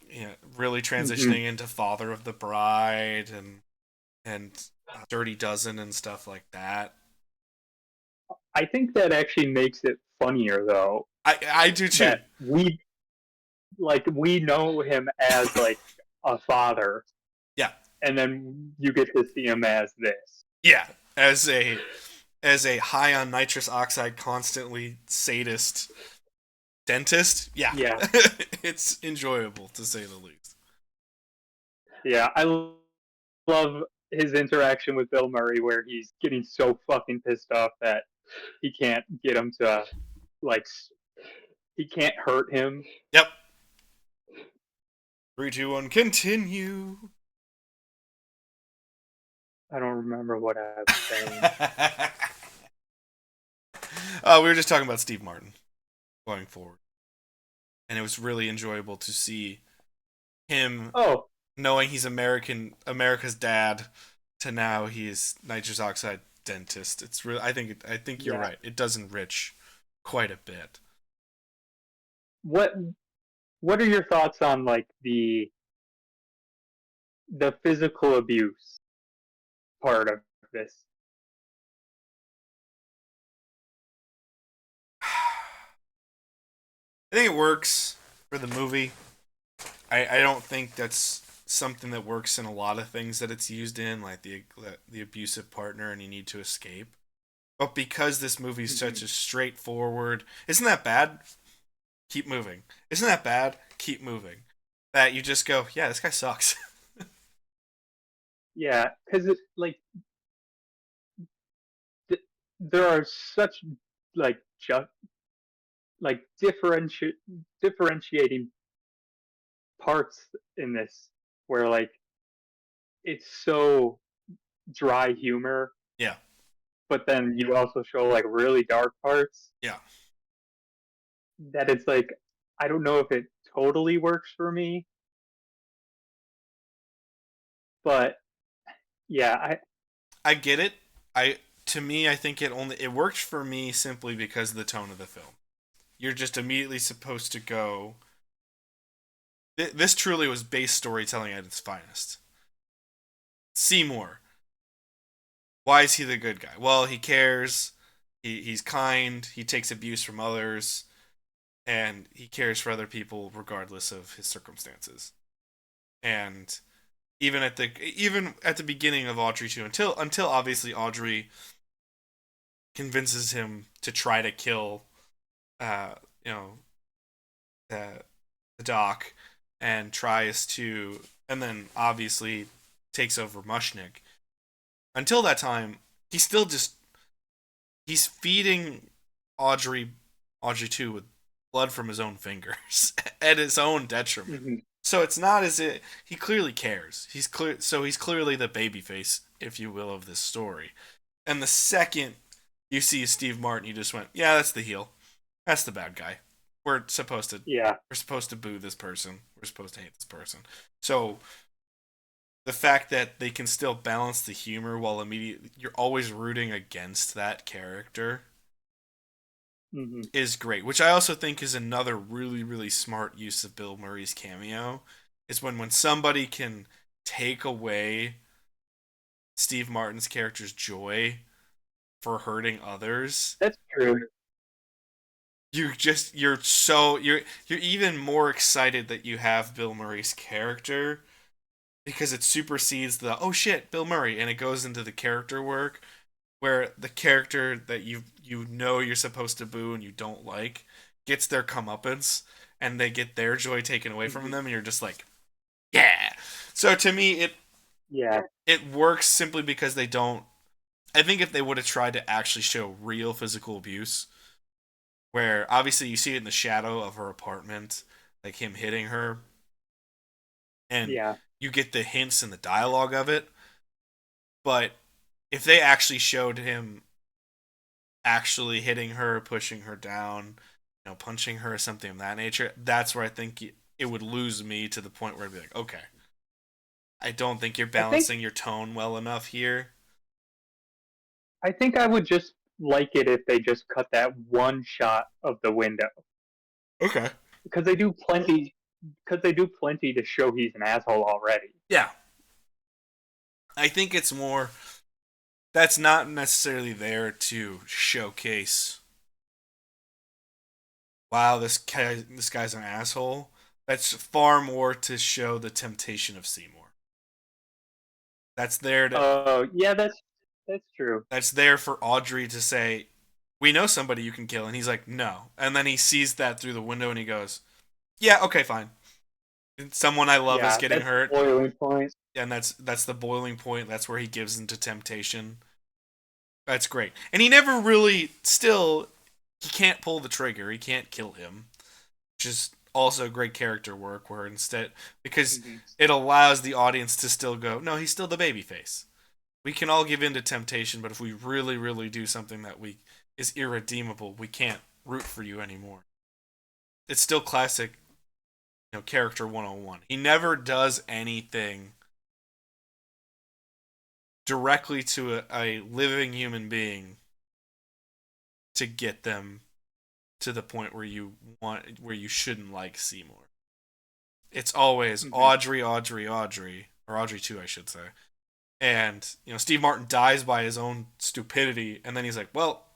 you know, really Hmm. transitioning into Father of the Bride and Dirty Dozen and stuff like that. I think that actually makes it funnier though I do too. that we know him as like a father, Yeah, and then you get to see him as this. yeah. As a high on nitrous oxide, constantly sadist dentist, yeah, Yeah. it's enjoyable to say the least. Yeah. Love his interaction with Bill Murray where he's getting so fucking pissed off that he can't get him to like he can't hurt him. Yep. 3, 2, 1, continue. I don't remember what I was saying. We were just talking about Steve Martin going forward, and it was really enjoyable to see him Oh, knowing he's America's dad to now he's nitrous oxide dentist. It's really I think you're yeah. right. It does enrich quite a bit. What what are your thoughts on like the physical abuse part of this? I think it works for the movie. I don't think that's something that works in a lot of things that it's used in, like the abusive partner and you need to escape. But because this movie is Mm-hmm. such a straightforward, isn't that bad? Keep moving. Isn't that bad? Keep moving. That you just go, yeah, this guy sucks. Yeah, because like th- there are such like just like differentiating parts in this where like it's so dry humor, Yeah. but then you also show like really dark parts Yeah. that it's like I don't know if it totally works for me, but yeah, I get it. I To me, I think it worked for me simply because of the tone of the film. You're just immediately supposed to go. This truly was base storytelling at its finest. Seymour, why is he the good guy? Well, he cares. He's kind. He takes abuse from others, and he cares for other people regardless of his circumstances. And even at the beginning of Audrey 2, until obviously Audrey convinces him to try to kill, uh, you know, the doc, and tries to, and then obviously takes over Mushnik. Until that time, he's still just he's feeding Audrey Audrey 2 with blood from his own fingers at his own detriment. mhm. So it's not as if he clearly cares. He's clearly the babyface, if you will, of this story. And the second you see Steve Martin, you just went, yeah, that's the heel. That's the bad guy. Yeah, We're supposed to boo this person. We're supposed to hate this person. So the fact that they can still balance the humor while immediately you're always rooting against that character hmm is great. Which I also think is another really, really smart use of Bill Murray's cameo. Is when somebody can take away Steve Martin's character's joy for hurting others. that's true. You're even more excited that you have Bill Murray's character because it supersedes the oh shit Bill Murray, and it goes into the character work where the character that you know you're supposed to boo and you don't like gets their comeuppance, and they get their joy taken away from hmm them, and you're just like, yeah. So to me, Yeah, it works simply because they don't. I think if they would have tried to actually show real physical abuse, where obviously you see it in the shadow of her apartment, like him hitting her, and yeah. you get the hints and the dialogue of it, but if they actually showed him actually hitting her, pushing her down, punching her, or something of that nature, that's where I think it would lose me to the point where I'd be like, okay, I don't think you're I think balancing your tone well enough here. I think I would just like it if they just cut that one shot of the window Okay. because they do plenty to show he's an asshole already. Yeah. I think it's more that's not necessarily there to showcase wow, this guy's an asshole. That's far more to show the temptation of Seymour. That's there to Oh, yeah, that's true. that's there for Audrey to say, "We know somebody you can kill," and he's like, "No," and then he sees that through the window and he goes, "Yeah, okay, fine. Someone I love is Yeah, getting that's the hurt," boiling point. and that's the boiling point. That's where he gives into temptation. That's great, and he never really still he can't pull the trigger. He can't kill him, which is also great character work. Where instead because hmm it allows the audience to still go, "No, he's still the babyface." We can all give in to temptation, but if we really, really do something that we is irredeemable, we can't root for you anymore. It's still classic, character 101. He never does anything directly to a living human being to get them to the point where you shouldn't like Seymour. It's always hmm Audrey, Audrey, Audrey, or Audrey 2, I should say. And, Steve Martin dies by his own stupidity, and then he's like, well,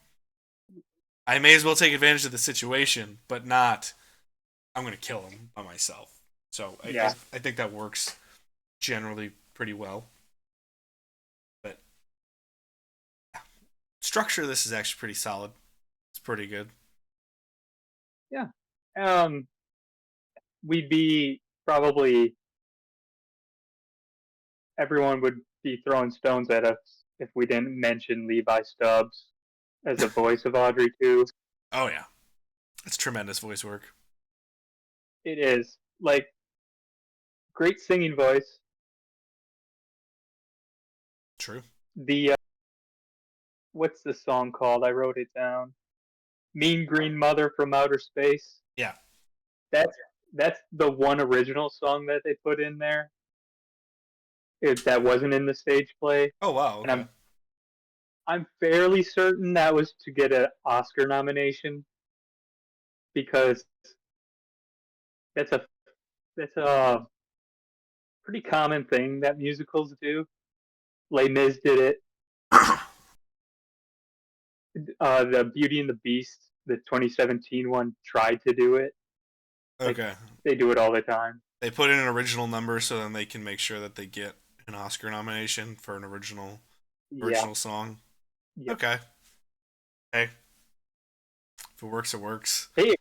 I may as well take advantage of the situation, but not, I'm going to kill him by myself. So Yeah, I think that works generally pretty well. But structure of this is actually pretty solid. It's pretty good. yeah. Um, we'd be probably everyone would be throwing stones at us if we didn't mention Levi Stubbs. as the voice of Audrey too. Oh yeah, it's tremendous voice work. It is like great singing voice. True. The what's the song called? I wrote it down. Mean Green Mother from Outer Space. Yeah. That's that's the one original song that they put in there. That wasn't in the stage play, Oh wow. and Okay. I'm fairly certain that was to get an Oscar nomination because that's a that's a pretty common thing that musicals do. Les Mis did it. The Beauty and the Beast, the 2017 one, tried to do it. Like Okay. they do it all the time. They put in an original number so then they can make sure that they get an Oscar nomination for an Yeah. original song. Yep. Okay. Hey, if it works, it works. Hey,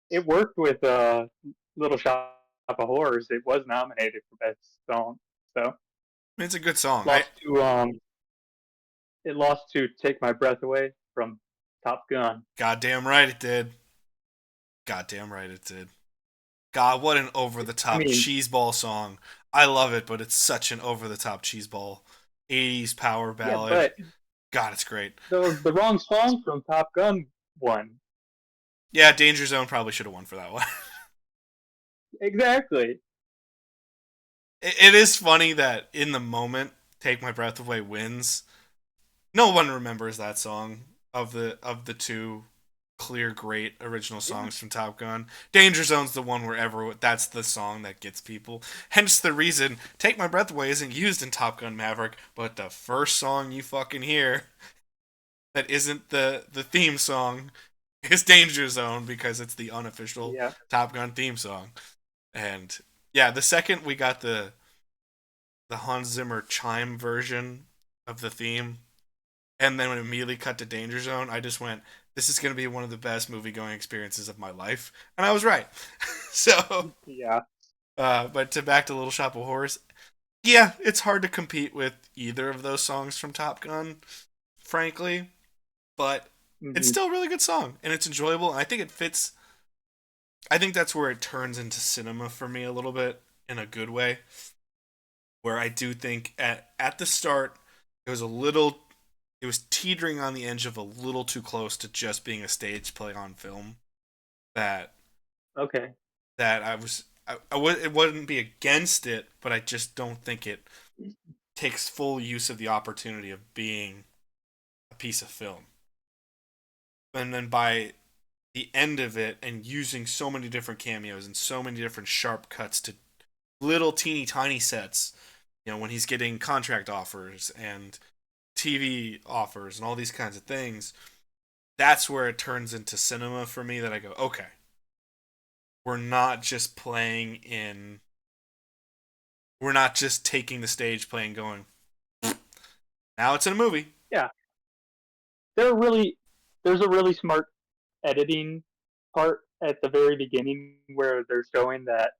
it worked with Little Shop of Horrors. It was nominated for best song. So I mean, it's a good song. I lost to it lost to Take My Breath Away from Top Gun. goddamn right it did. Goddamn right it did. God, what an over the I top mean, cheeseball song. I love it, but it's such an over the top cheeseball 80s power yeah, ballad. but God, it's great. the wrong song from Top Gun won. Yeah, Danger Zone probably should have won for that one. Exactly. It is funny that in the moment, Take My Breath Away wins. No one remembers that song of the two clear great original Yeah. songs from Top Gun. Danger Zone's the one where that's the song that gets people. Hence the reason Take My Breath Away isn't used in Top Gun Maverick, but the first song you fucking hear that isn't the theme song is Danger Zone because it's the unofficial Yeah. Top Gun theme song. And yeah, the second we got the Hans Zimmer chime version of the theme, and then when it immediately cut to Danger Zone, I just went, "This is going to be one of the best movie going experiences of my life," and I was right. So, Yeah. but to back to Little Shop of Horrors, yeah, it's hard to compete with either of those songs from Top Gun, frankly, but it's Hmm. still a really good song and it's enjoyable. And I think it fits. I think that's where it turns into cinema for me a little bit in a good way. Where I do think at the start it was a little it was teetering on the edge of a little too close to just being a stage play on film. That Okay. that I was I would it wouldn't be against it, but I just don't think it takes full use of the opportunity of being a piece of film. And then by the end of it, and using so many different cameos and so many different sharp cuts to little teeny tiny sets, when he's getting contract offers and TV offers and all these kinds of things, that's where it turns into cinema for me that I go, okay, we're not just playing in, we're not just taking the stage play and going, now it's in a movie. Yeah. They're really there's a really smart editing part at the very beginning where they're showing that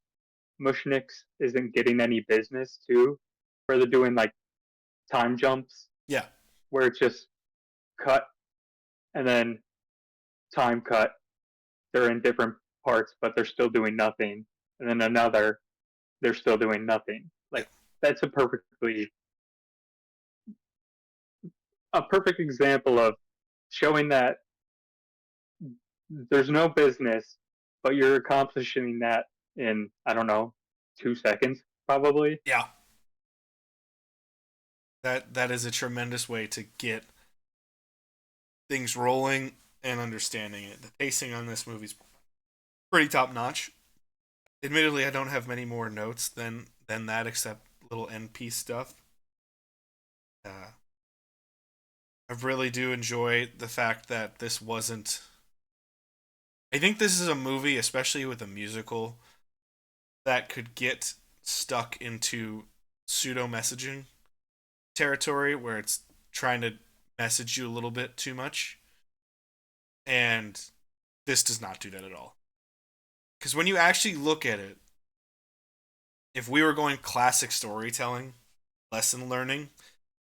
Mushnix isn't getting any business too, where they're doing like time jumps Yeah. where it's just cut and then time cut. They're in different parts, but they're still doing nothing. And then another, they're still doing nothing. Yeah. Like that's a perfect example of showing that there's no business, but you're accomplishing that in I don't know 2 seconds probably. Yeah. That is a tremendous way to get things rolling and understanding it. The pacing on this movie's pretty top notch. Admittedly, I don't have many more notes than that, except little end piece stuff. Uh, I really do enjoy the fact that this wasn't. I think this is a movie, especially with a musical, that could get stuck into pseudo messaging territory where it's trying to message you a little bit too much. And this does not do that at all. Because when you actually look at it, if we were going classic storytelling, lesson learning,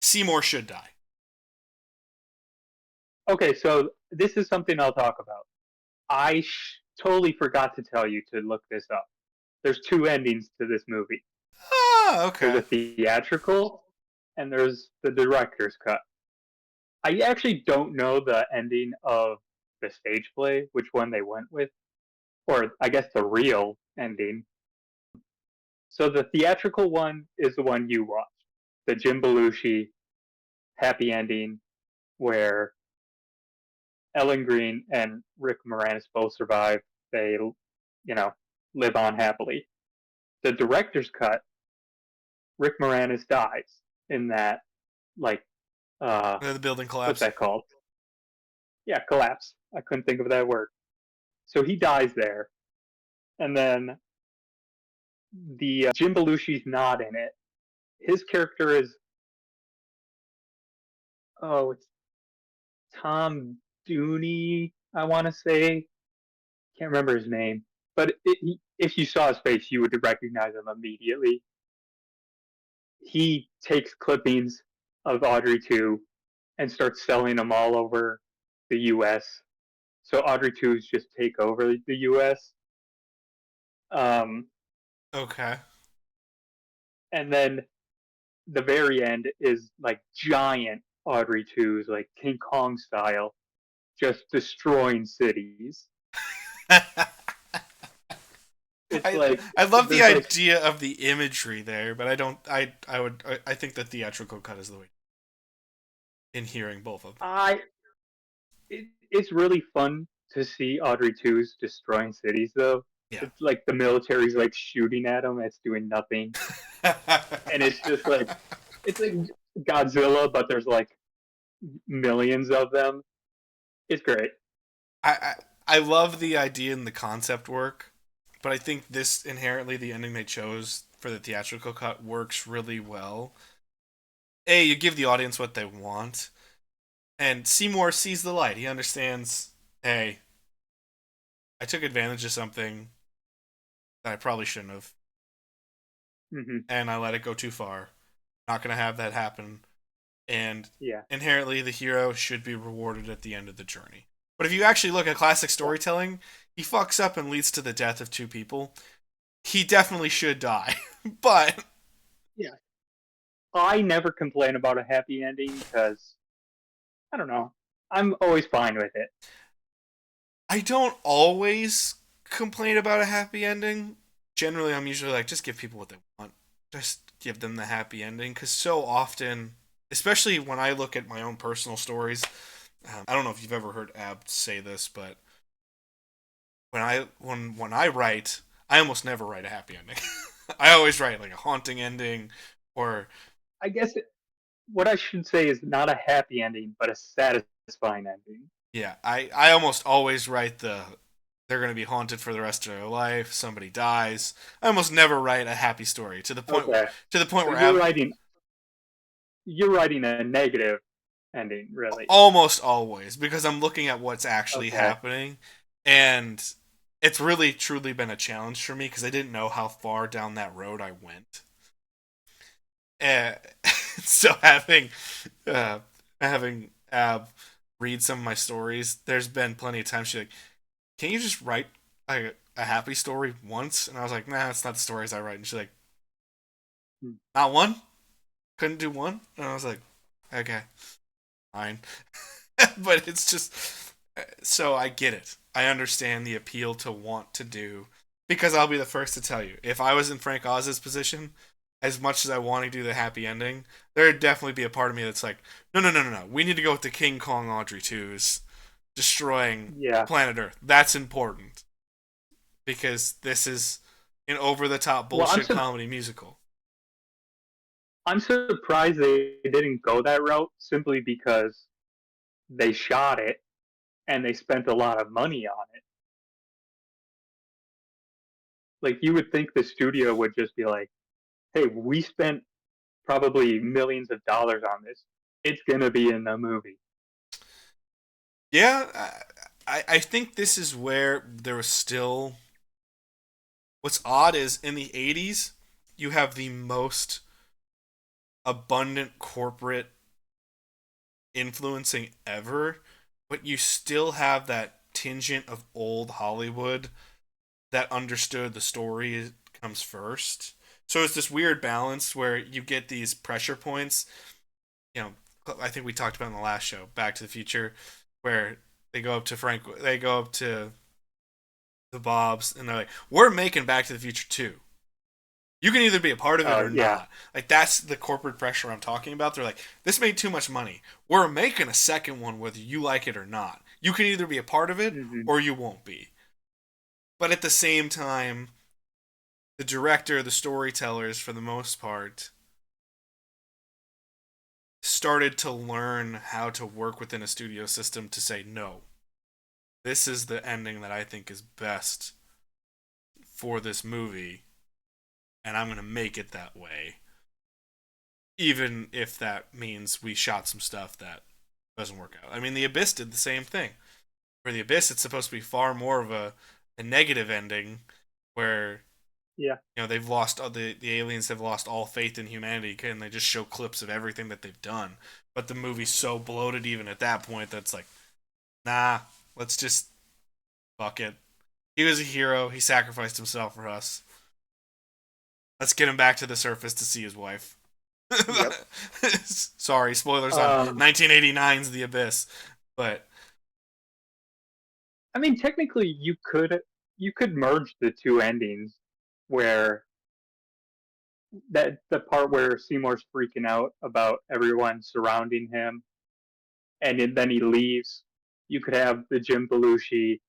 Seymour should die. Okay, so this is something I'll talk about. Totally forgot to tell you to look this up. There's two endings to this movie. Ah, There's okay. a theatrical and there's the director's cut. I actually don't know the ending of the stage play, which one they went with, or I guess the real ending. So the theatrical one is the one you watched, the Jim Belushi happy ending, where Ellen Green and Rick Moranis both survive. They, live on happily. The director's cut, Rick Moranis dies in that, like, uh, The building what's collapse. that called? Yeah, collapse. I couldn't think of that word. So he dies there, and then the Jim Belushi's not in it. His character is, it's Tom Dooney, I want to say. Can't remember his name, but if you saw his face, you would recognize him immediately. He takes clippings of Audrey 2 and starts selling them all over the U.S. So Audrey 2's just take over the U.S. Um, Okay. and then the very end is like giant Audrey 2's, like King Kong style, just destroying cities. It's I like I love the there's like idea of the imagery there, but I don't. I think the theatrical cut is the way in hearing both of them. I it's really fun to see Audrey 2's destroying cities though. Yeah. It's like the military's like shooting at them, it's doing nothing. And it's like Godzilla, but there's like millions of them. It's great. I, I I love the idea and the concept work, but I think this inherently the ending they chose for the theatrical cut works really well. A, you give the audience what they want, and Seymour sees the light. He understands, hey, I took advantage of something that I probably shouldn't have, Hmm. and I let it go too far. Not gonna have that happen. And Yeah. inherently, the hero should be rewarded at the end of the journey. But if you actually look at classic storytelling, he fucks up and leads to the death of two people. He definitely should die. But Yeah. I never complain about a happy ending because I don't know. I'm always fine with it. I don't always complain about a happy ending. Generally, I'm usually like, just give people what they want. Just give them the happy ending. Because so often, especially when I look at my own personal stories, I don't know if you've ever heard Ab say this, but when I write, I almost never write a happy ending. I always write like a haunting ending, or I guess what I should say is not a happy ending, but a satisfying ending. yeah, I almost always write they're going to be haunted for the rest of their life. Somebody dies. I almost never write a happy story Okay. to the point So where you're writing a negative ending, really. almost always because I'm looking at what's actually Okay. happening, and it's really truly been a challenge for me because I didn't know how far down that road I went. And so uh, having Ab read some of my stories, there's been plenty of times she's like, "Can you just write a happy story once?" And I was like, "Nah, it's not the stories I write." And she's like, Hmm. "Not one? Couldn't do one?" And I was like, "Okay, fine." But it's just so I get it. I understand the appeal to want to do because I'll be the first to tell you if I was in Frank Oz's position, as much as I want to do the happy ending, there'd definitely be a part of me that's like, no, no, no, no, no. We need to go with the King Kong Audrey 2's destroying Yeah. planet Earth. That's important because this is an over the top Well, bullshit comedy musical. I'm surprised they didn't go that route simply because they shot it and they spent a lot of money on it. Like you would think the studio would just be like, "Hey, we spent probably millions of dollars on this. It's gonna be in the movie." Yeah, I think this is where there was still. What's odd is in the 80s, you have the most abundant corporate influencing ever. but you still have that tingent of old Hollywood that understood the story comes first. So it's this weird balance where you get these pressure points. You know, I think we talked about in the last show, Back to the Future, where they go up to the Bobs, and they're like, "We're making Back to the Future 2. You can either be a part of it Oh or yeah. not." Like that's the corporate pressure I'm talking about. They're like, "This made too much money. We're making a second one, whether you like it or not. You can either be a part of it Hmm. or you won't be." But at the same time, the director, the storytellers, for the most part, started to learn how to work within a studio system to say, no, this is the ending that I think is best for this movie, and I'm going to make it that way. Even if that means we shot some stuff that doesn't work out. I mean, The Abyss did the same thing. For The Abyss, it's supposed to be far more of a negative ending where Yeah. they've lost the aliens have lost all faith in humanity, and they just show clips of everything that they've done. But the movie's so bloated even at that point that's like, nah, let's just fuck it. He was a hero. He sacrificed himself for us. Let's get him back to the surface to see his wife. Yep. Sorry, spoilers on Um, 1989's The Abyss, but I mean, technically, you could merge the two endings, where that the part where Seymour's freaking out about everyone surrounding him, and then he leaves. You could have the Jim Belushi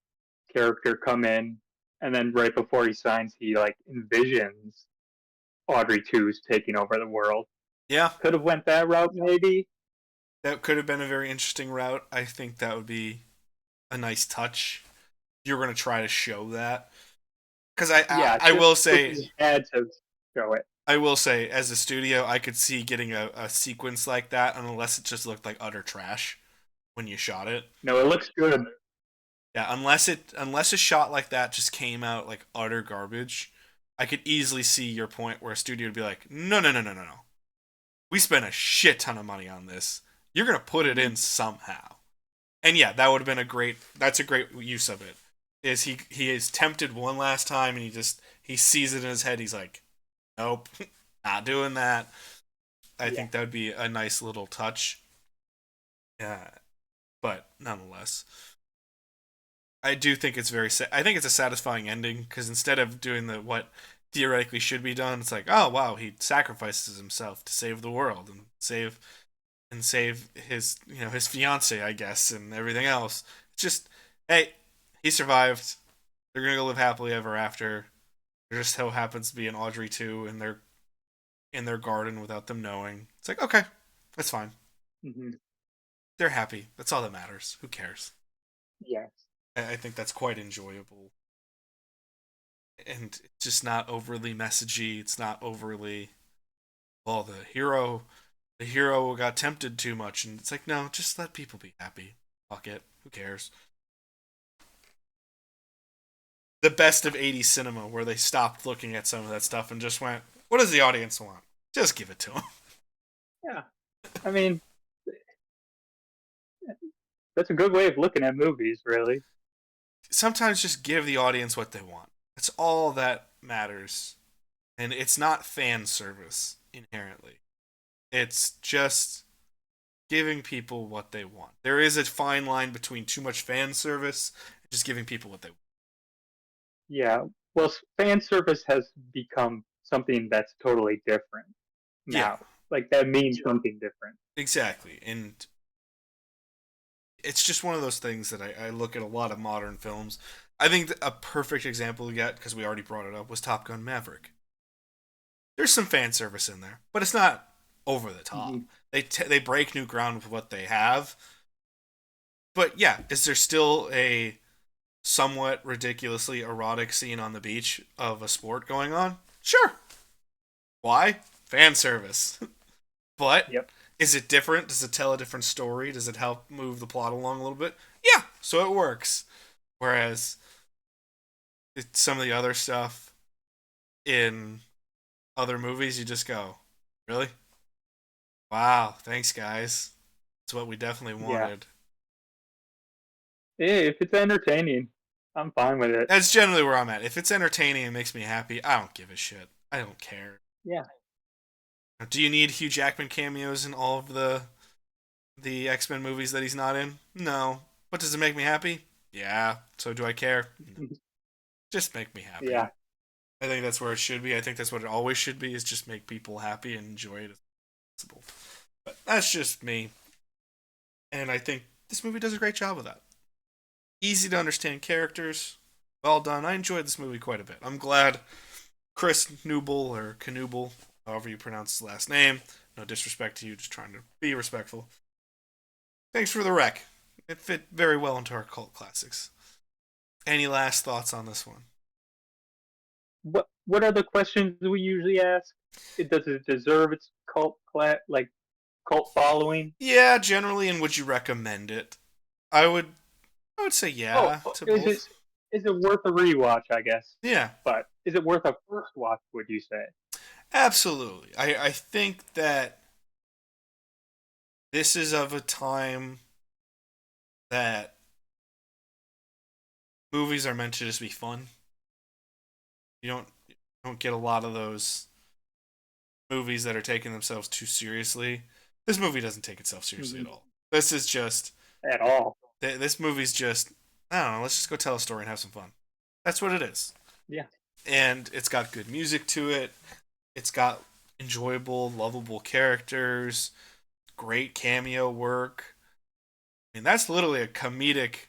character come in, and then right before he signs, he like envisions Audrey 2's taking over the world. yeah, Could have went that route, maybe. that could have been a very interesting route. I think that would be a nice touch. You're going to try to show that because Yeah, I just will if say you had to show it. as a studio I could see getting a sequence like that unless it just looked like utter trash when you shot it. No, it looks good. Yeah, unless a shot like that just came out like utter garbage, I could easily see your point where a studio would be like, no, no, no, no, no, no. We spent a shit ton of money on this. You're gonna put it in somehow. And yeah, that would have been a great. That's a great use of it. Is he is tempted one last time and he sees it in his head. He's like, nope, not doing that. I Yeah. think that would be a nice little touch. Yeah, but nonetheless, I do think it's I think it's a satisfying ending because instead of doing the what theoretically should be done, it's like, oh wow, he sacrifices himself to save the world and save his his fiance, I guess, and everything else. It's just, hey, he survived. They're gonna go live happily ever after. There just so happens to be an Audrey 2 in their garden without them knowing. It's like, okay, that's fine. Hmm. They're happy. That's all that matters. Who cares? Yes. I think that's quite enjoyable, and it's just not overly messagey. It's not overly, well, the hero got tempted too much, and it's like, no, just let people be happy. Fuck it. Who cares? The best of 80s cinema where they stopped looking at some of that stuff and just went, what does the audience want? Just give it to them. Yeah. I mean, that's a good way of looking at movies, really. Sometimes just give the audience what they want. That's all that matters. And it's not fan service inherently. It's just giving people what they want. There is a fine line between too much fan service and just giving people what they want. Yeah. Well, fan service has become something that's totally different Yeah, now. Like that means something different. exactly. And it's just one of those things that I look at a lot of modern films. I think a perfect example we got, because we already brought it up, was Top Gun Maverick. There's some fan service in there, but it's not over the top. Hmm. They break new ground with what they have. But yeah, is there still a somewhat ridiculously erotic scene on the beach of a sport going on? Sure. Why? Fan service. But Yep. is it different? Does it tell a different story? Does it help move the plot along a little bit? Yeah, so it works. Whereas some of the other stuff in other movies, you just go, really? Wow, thanks, guys. That's what we definitely Yeah. wanted. Hey, if it's entertaining, I'm fine with it. That's generally where I'm at. If it's entertaining and makes me happy, I don't give a shit. I don't care. Yeah. Do you need Hugh Jackman cameos in all of the X-Men movies that he's not in? No. But does it make me happy? Yeah. So do I care? No. Just make me happy. Yeah. I think that's where it should be. I think that's what it always should be, is just make people happy and enjoy it as possible. But that's just me. And I think this movie does a great job of that. Easy to understand characters. Well done. I enjoyed this movie quite a bit. I'm glad Chris Newble, or Knuble, however you pronounce his last name. No disrespect to you, just trying to be respectful. Thanks for the rec. It fit very well into our cult classics. Any last thoughts on this one? What are the questions we usually ask? Does it deserve its cult following? Yeah, generally, and would you recommend it? I would say yeah to Is both. it worth a rewatch? I guess. Yeah, But is it worth a first watch? Would you say? absolutely. I think that this is of a time that movies are meant to just be fun. You don't get a lot of those movies that are taking themselves too seriously. This movie doesn't take itself seriously at all. This is just At all? this movie's just, I don't know, let's just go tell a story and have some fun. That's what it is. Yeah. And it's got good music to it. It's got enjoyable, lovable characters, great cameo work. I mean, that's literally a comedic.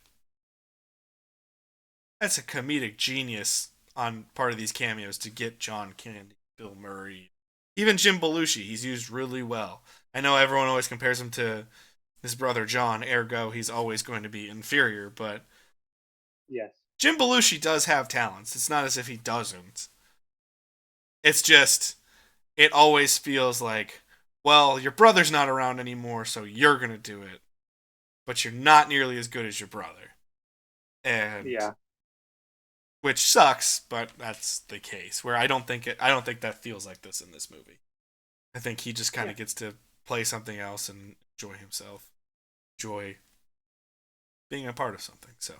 That's a comedic genius on part of these cameos to get John Candy, Bill Murray, even Jim Belushi. He's used really well. I know everyone always compares him to his brother John, ergo he's always going to be inferior, but Yes. Jim Belushi does have talents. It's not as if he doesn't. It's just, it always feels like, well, your brother's not around anymore, so you're going to do it. But you're not nearly as good as your brother. And Yeah. which sucks, but that's the case. Where I don't think that feels like this in this movie. I think he just kind of gets to play something else and enjoy himself. Enjoy being a part of something. So,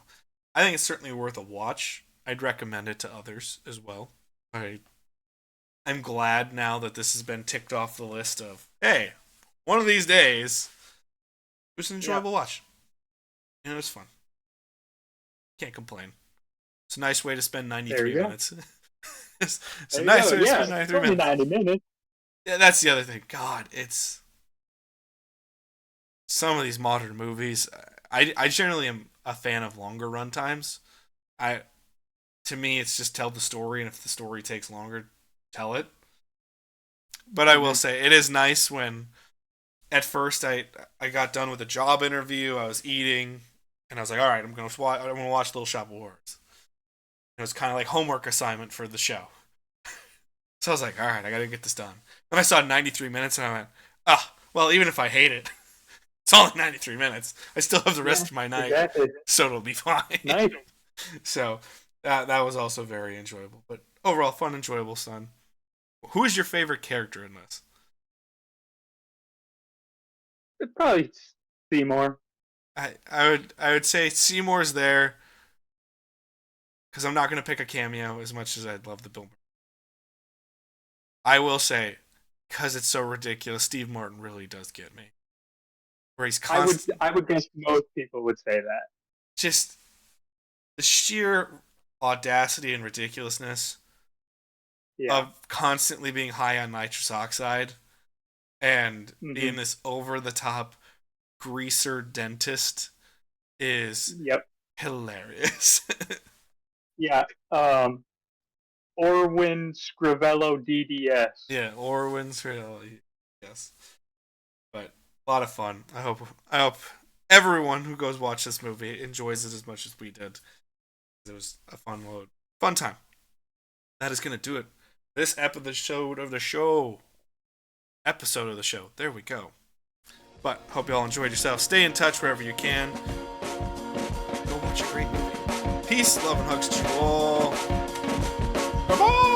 I think it's certainly worth a watch. I'd recommend it to others as well. I'm glad now that this has been ticked off the list of, hey, one of these days, it was an enjoyable watch. And it was fun. Can't complain. It's a nice way to spend 93 minutes. It's a nice way to spend 93 minutes. 90 minutes. Yeah, that's the other thing. God, it's some of these modern movies. I generally am a fan of longer run times. To me, it's just tell the story, and if the story takes longer, tell it. But I will say, it is nice when, at first, I got done with a job interview, I was eating, and I was like, all right, I'm gonna watch Little Shop of Horrors. It was kind of like homework assignment for the show. So I was like, all right, I gotta get this done. And I saw 93 minutes, and I went, well, even if I hate it, it's only 93 minutes. I still have the rest of my night, so it'll be fine. Nice. So that was also very enjoyable. But overall, fun, enjoyable, son. Who is your favorite character in this? Probably Seymour. I would say Seymour's there because I'm not going to pick a cameo as much as I'd love the Bill Murray. I will say, because it's so ridiculous, Steve Martin really does get me. Where he's constant. I would guess most people would say that. Just the sheer audacity and ridiculousness of constantly being high on nitrous oxide and being this over-the-top greaser dentist is hilarious. Yeah. Orwin Scrivello DDS. Yeah, Orwin Scrivello. Yes. But a lot of fun. I hope everyone who goes watch this movie enjoys it as much as we did. It was a fun time. That is going to do it. This episode of the show. There we go. But hope you all enjoyed yourself. Stay in touch wherever you can. Go watch a great movie. Peace, love, and hugs to you all. Bye-bye!